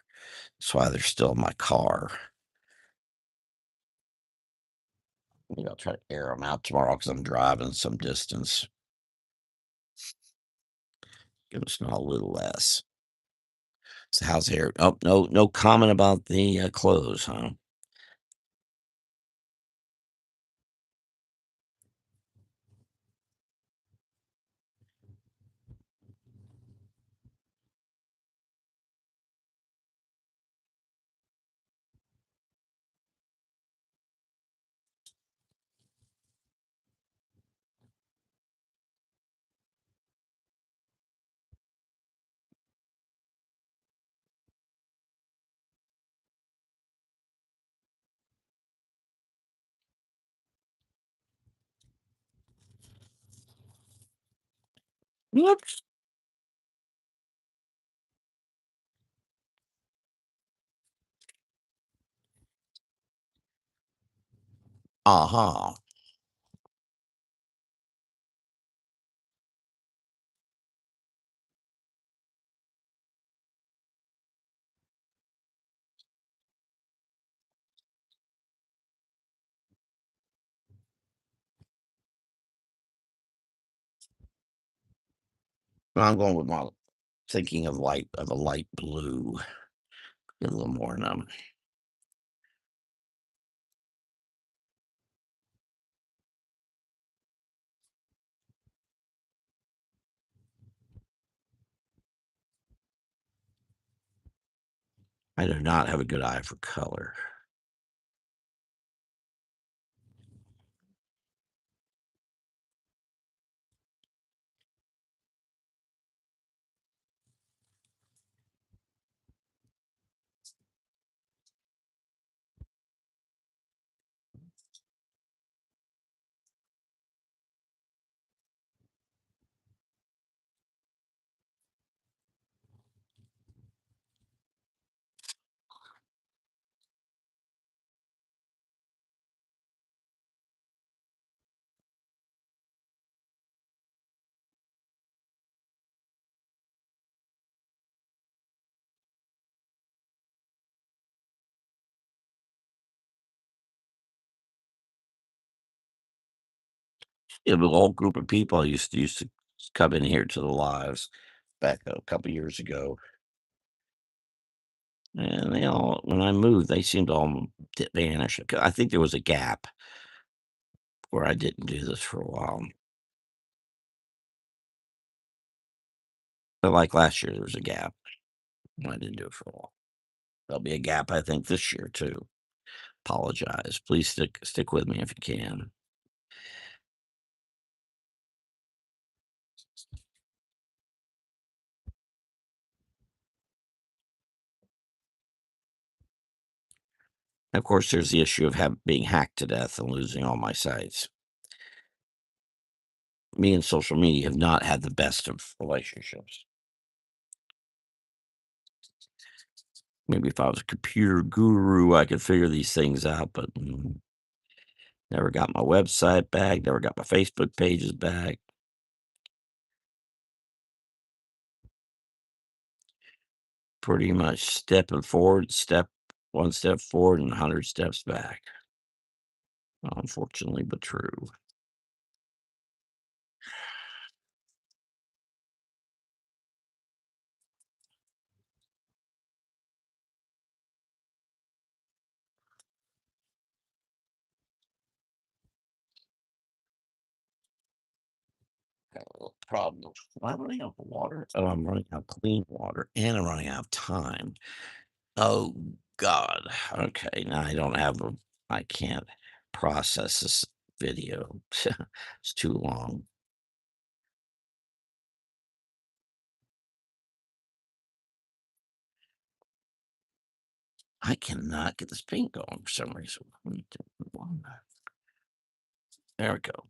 That's why they're still in my car. Maybe I'll try to air them out tomorrow because I'm driving some distance. Give them smell a little less. So how's hair? Oh, no comment about the clothes, huh? Whoops. Uh-huh. I'm going with my thinking of a light blue. Get a little more numb. I do not have a good eye for color. Yeah, the whole group of people I used to come in here to the lives back a couple years ago, and they all when I moved, they seemed to all vanish. I think there was a gap where I didn't do this for a while. But like last year, there was a gap. I didn't do it for a while. There'll be a gap, I think, this year too. Apologize. Please stick with me if you can. Of course, there's the issue of being hacked to death and losing all my sites. Me and social media have not had the best of relationships. Maybe if I was a computer guru, I could figure these things out, but never got my website back, never got my Facebook pages back. Pretty much stepping forward, one step forward and 100 steps back. Unfortunately, but true. Got a little problem. Am I running out of water? Oh, I'm running out of clean water and I'm running out of time. Oh God. Okay. Now I can't process this video. It's too long. I cannot get this paint going for some reason. There we go.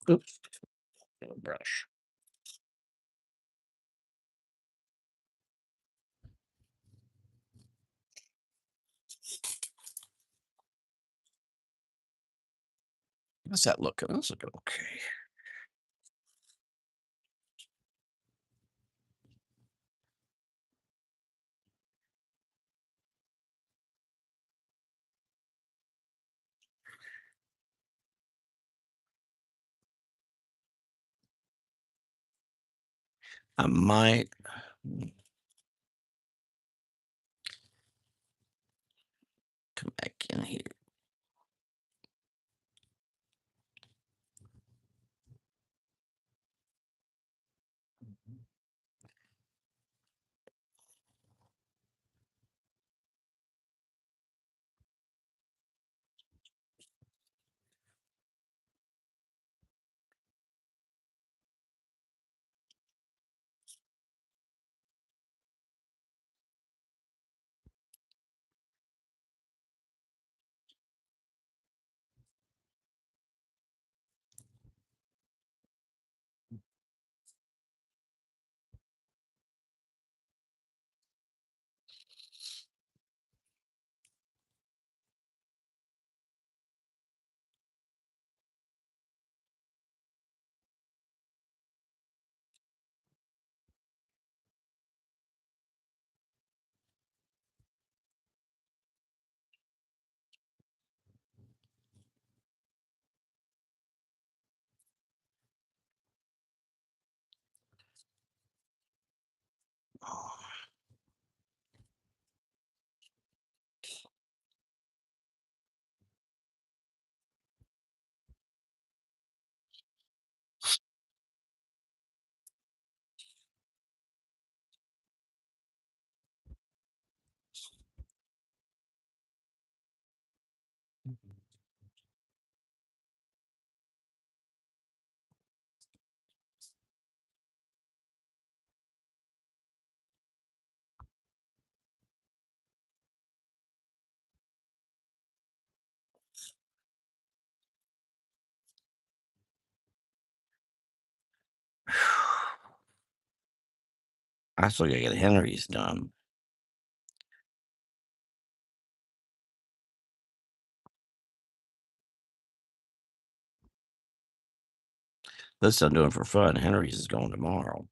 Oops. Got a brush. How's that looking? That's looking okay. I might come back in here. I still gotta get Henry's done. This I'm doing for fun. Henry's is going tomorrow.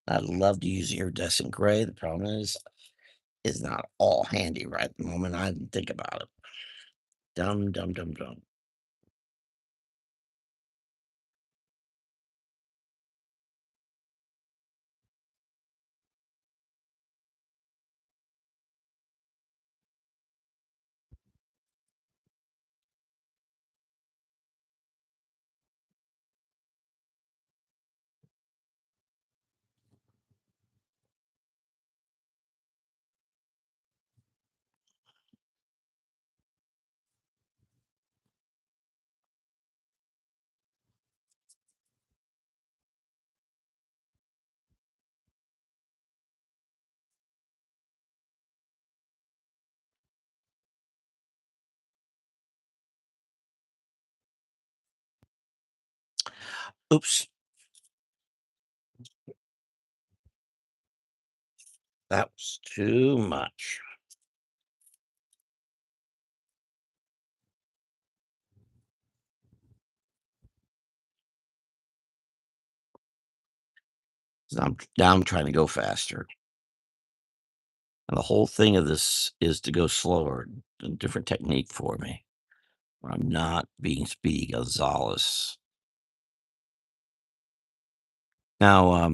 I'd love to use iridescent gray. The problem is, it's not all handy right at the moment. I didn't think about it. Dum dum dum dum. Oops, that was too much. 'Cause now I'm trying to go faster. And the whole thing of this is to go slower, a different technique for me. I'm not being Speedy Gonzalez. Now,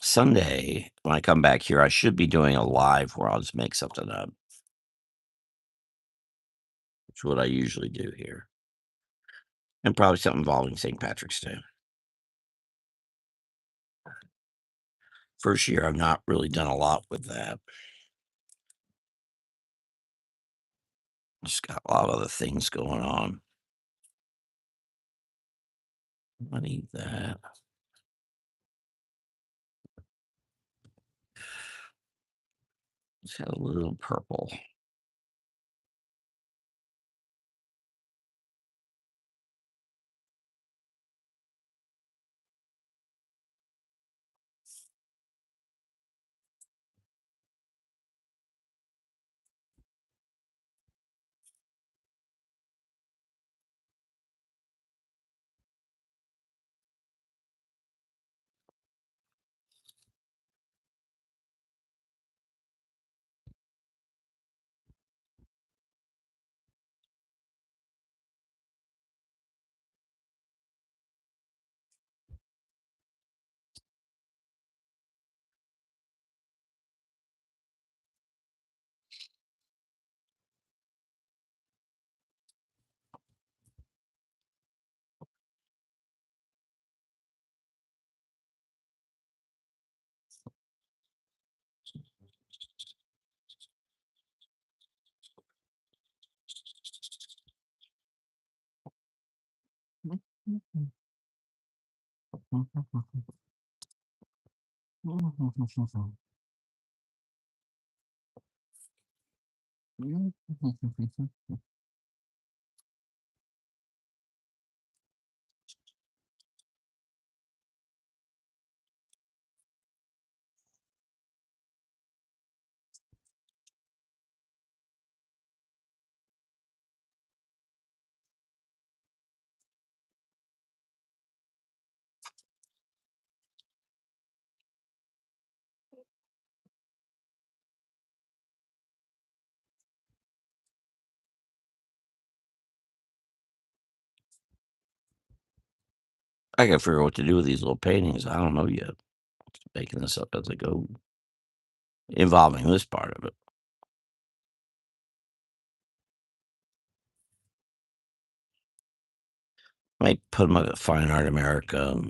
Sunday, when I come back here, I should be doing a live where I'll just make something up, which is what I usually do here. And probably something involving St. Patrick's Day. First year, I've not really done a lot with that. Just got a lot of other things going on. I need that. Just had a little purple. I gotta figure out what to do with these little paintings. I don't know yet. Making this up as I go, involving this part of it. Might put them at Fine Art America.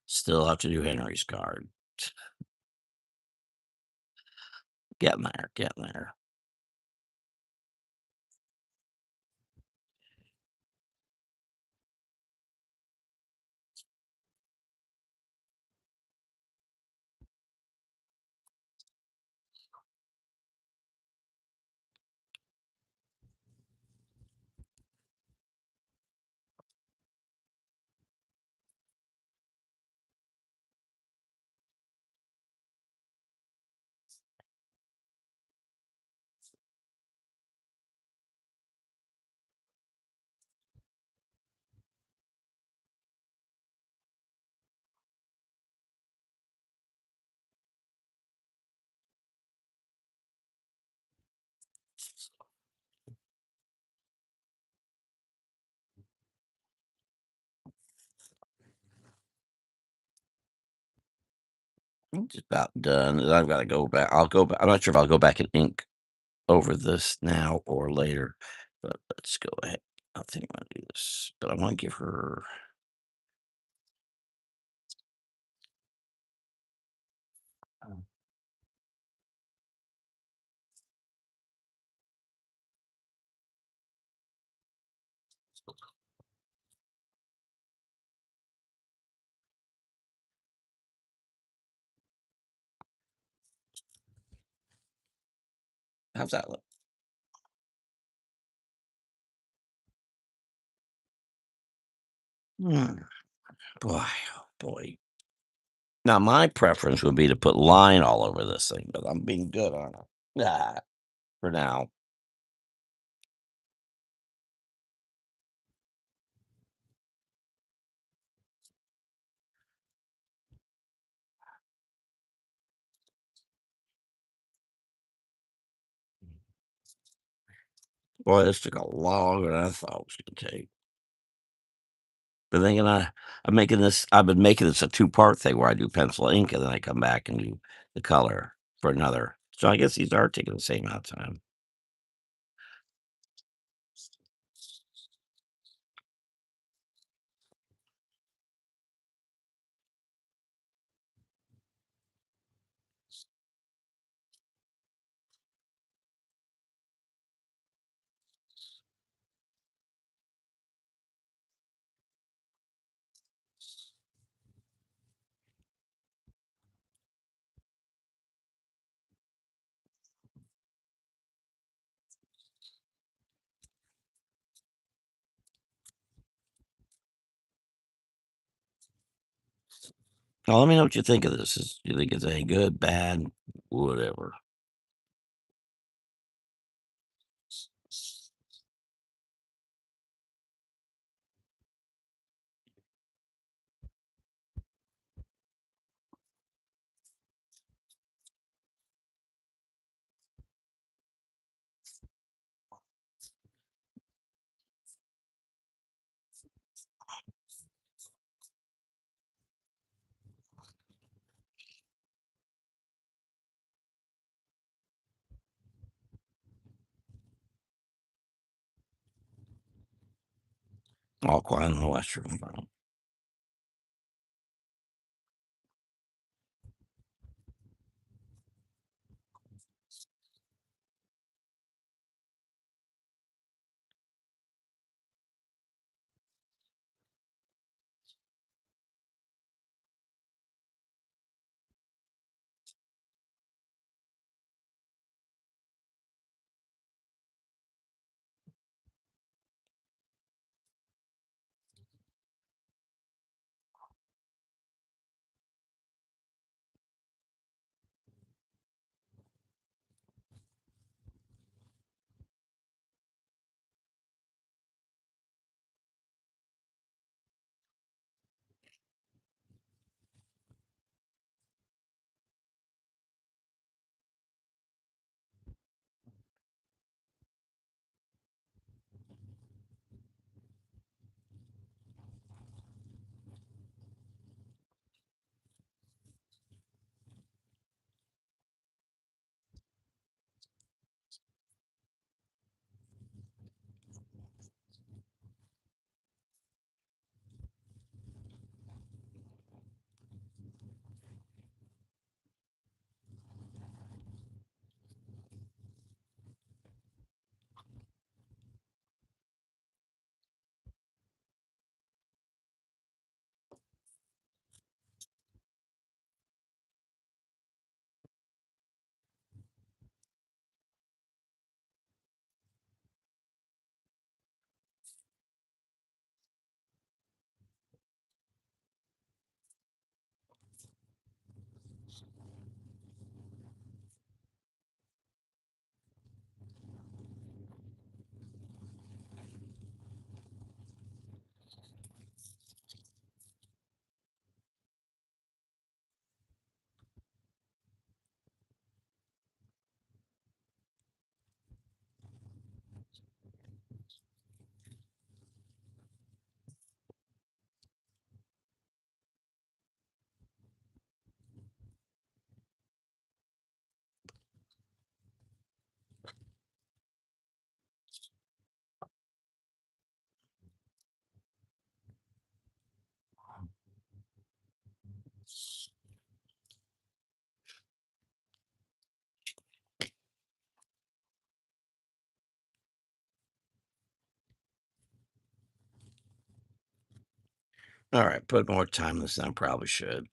Still have to do Henry's card. Getting there, getting there. I'm just about done, and I've gotta go back. I'll go back. I'm not sure if I'll go back and ink over this now or later, but let's go ahead. I think I'm gonna do this, but I wanna give her how's that look? Hmm, boy, oh boy. Now my preference would be to put line all over this thing, but I'm being good, aren't I? Yeah, for now. Boy, this took a longer than I thought it was gonna take. But then again, I've been making this a two-part thing where I do pencil ink and then I come back and do the color for another. So I guess these are taking the same amount of time. Now let me know what you think of this. You think it's any good, bad, whatever? All quiet on the Western Front. All right, put more time in this than I probably should.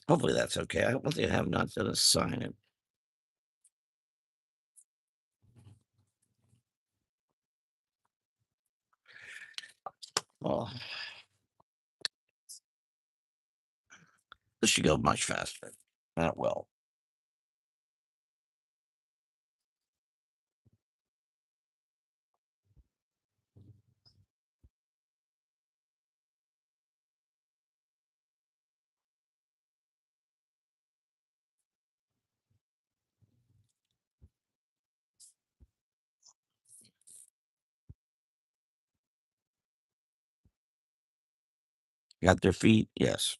Hopefully that's okay. One thing I have not done is sign it. Well, this should go much faster. Not well. Got their feet? Yes.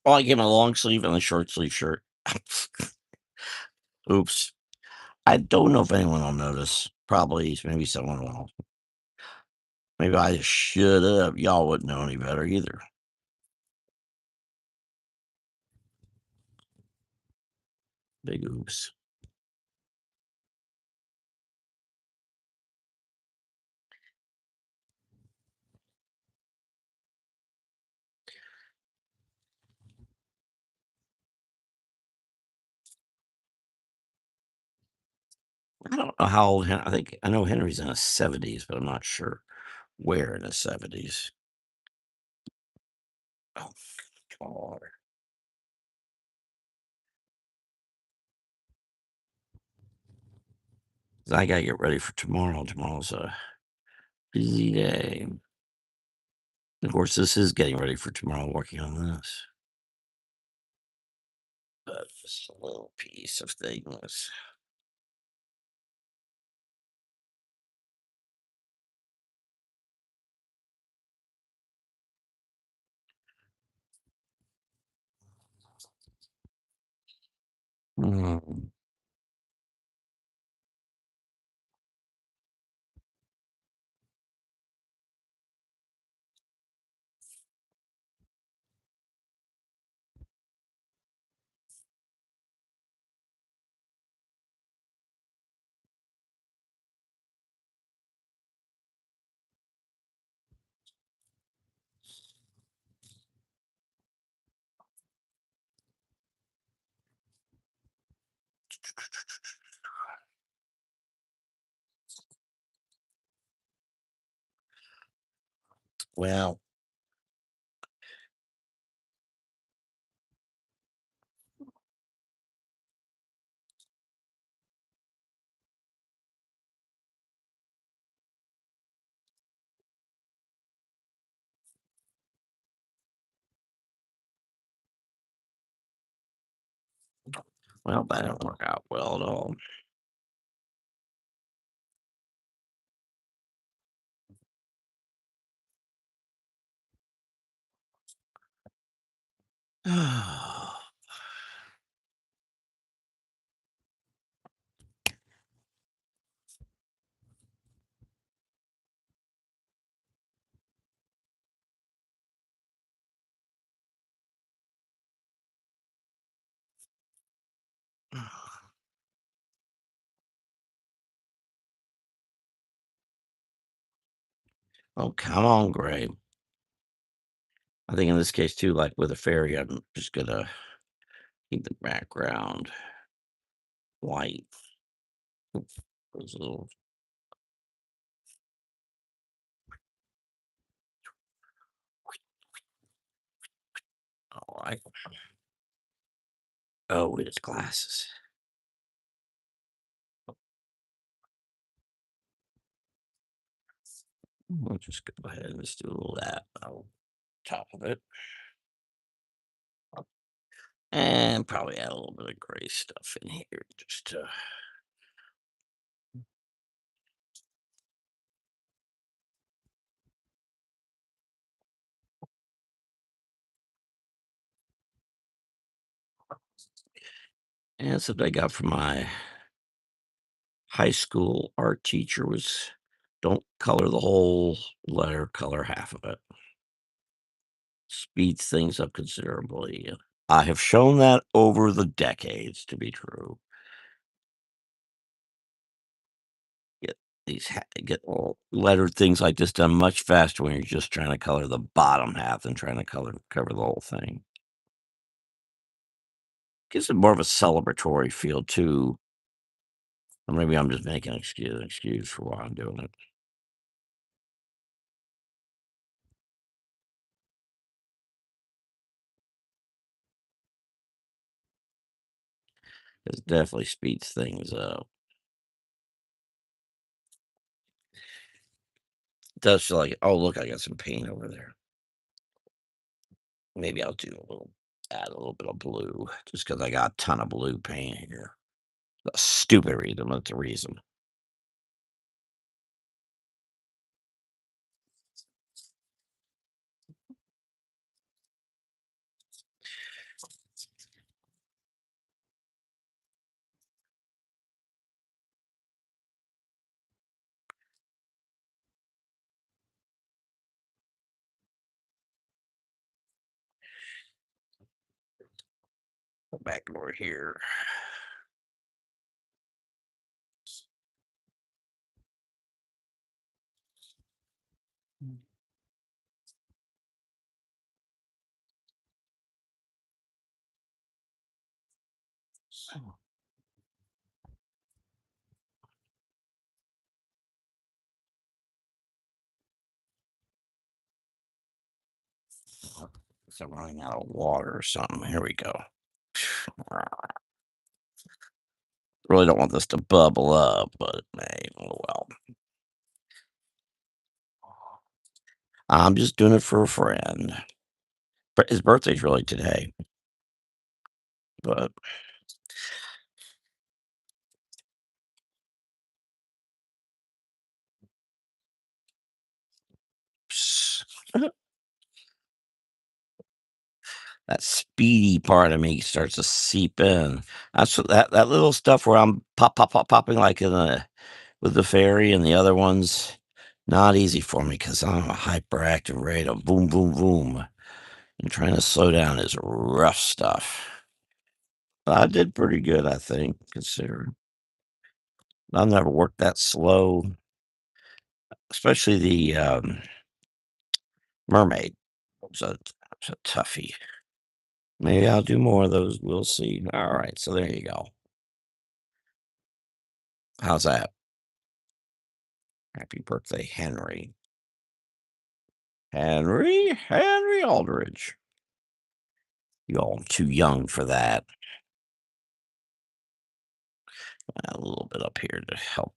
Oh, I gave him a long sleeve and a short sleeve shirt. Oops. I don't know if anyone will notice. Probably, maybe someone will. Maybe I should have. Y'all wouldn't know any better either. Big oops. I don't know how old I think I know Henry's in his 70s, but I'm not sure where in his 70s. Oh, God. 'Cause I gotta get ready for tomorrow. Tomorrow's a busy day. Of course, this is getting ready for tomorrow, working on this. But just a little piece of things. Mm. Well, that didn't work out well at all. Oh, come on, Gray. I think in this case too, like with a fairy, I'm just gonna keep the background white. Oops, those little all right. Oh, with his glasses. We'll just go ahead and just do a little of that on top of it. And probably add a little bit of gray stuff in here just to and something I got from my high school art teacher was don't color the whole letter, color half of it. Speeds things up considerably. I have shown that over the decades to be true. Get get all lettered things like this done much faster when you're just trying to color the bottom half than trying to cover the whole thing. Gives it more of a celebratory feel too. Or maybe I'm just making excuse for why I'm doing it. It definitely speeds things up. It does feel like, oh look, I got some paint over there. Maybe I'll add a little bit of blue just because I got a ton of blue paint here. A stupid reason, but the reason. Go back over here. So I'm running out of water or something. Here we go. Really don't want this to bubble up, but it may. Oh well. I'm just doing it for a friend. But his birthday's really today, but that speedy part of me starts to seep in. That's what that little stuff where I'm popping like in the with the fairy and the other ones, not easy for me because I'm a hyperactive rate of boom, boom, boom. And trying to slow down is rough stuff. I did pretty good, I think, considering I've never worked that slow, especially the mermaid. It's a toughie. Maybe I'll do more of those. We'll see. All right, so there you go. How's that? Happy birthday, Henry. Henry Aldridge. You all too young for that. A little bit up here to help.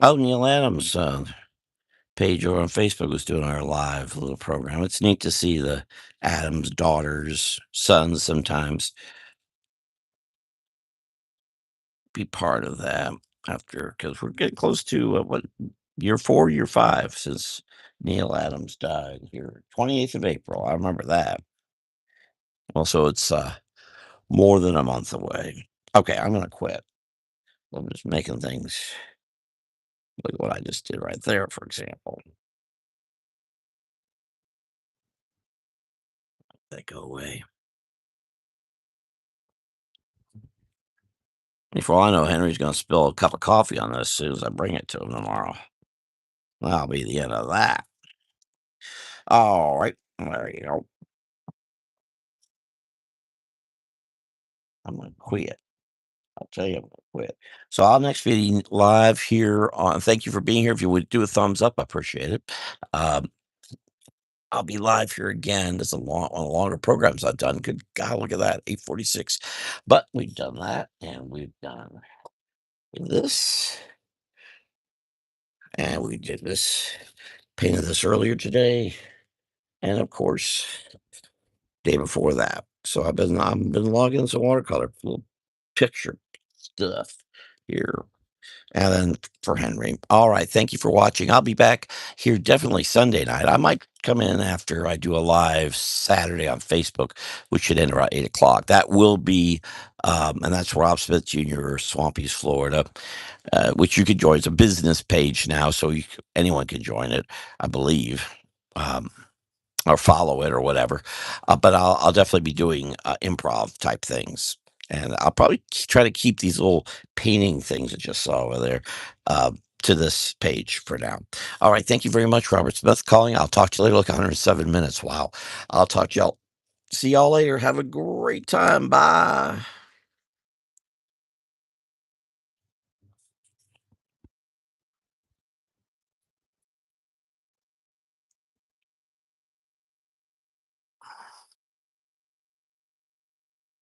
Oh, Neil Adams' page over on Facebook was doing our live little program. It's neat to see the Adams daughters, sons sometimes be part of that after because we're getting close to what year 4, year 5 since Neil Adams died here, 28th of April. I remember that. Well, so it's more than a month away. Okay, I'm gonna quit. I'm just making things like what I just did right there, for example. That go away. Before I know, Henry's gonna spill a cup of coffee on this as soon as I bring it to him tomorrow. That'll be the end of that. All right, there you go. I'm gonna quit. I'll tell you, I'm gonna quit. So I'll next be live here on. Thank you for being here. If you would do a thumbs up, I appreciate it. Um, I'll be live here again. This is one of the longer programs I've done. Good God, look at that, 8:46. But we've done that, and we've done this, and we did this, painted this earlier today, and of course, day before that. So I've been logging some watercolor, little picture stuff here. And then for Henry. All right. Thank you for watching. I'll be back here definitely Sunday night. I might come in after I do a live Saturday on Facebook, which should end around 8 o'clock. That will be, and that's Rob Smith Jr., Swampy's, Florida, which you could join. It's a business page now, so anyone can join it, I believe. Um, or follow it or whatever. But I'll definitely be doing improv type things, and I'll probably try to keep these little painting things that you saw over there uh, to this page for now. All right, thank you very much, Robert Smith calling. I'll talk to you later. Look, 107 minutes. Wow. I'll talk to y'all. See y'all later. Have a great time. Bye.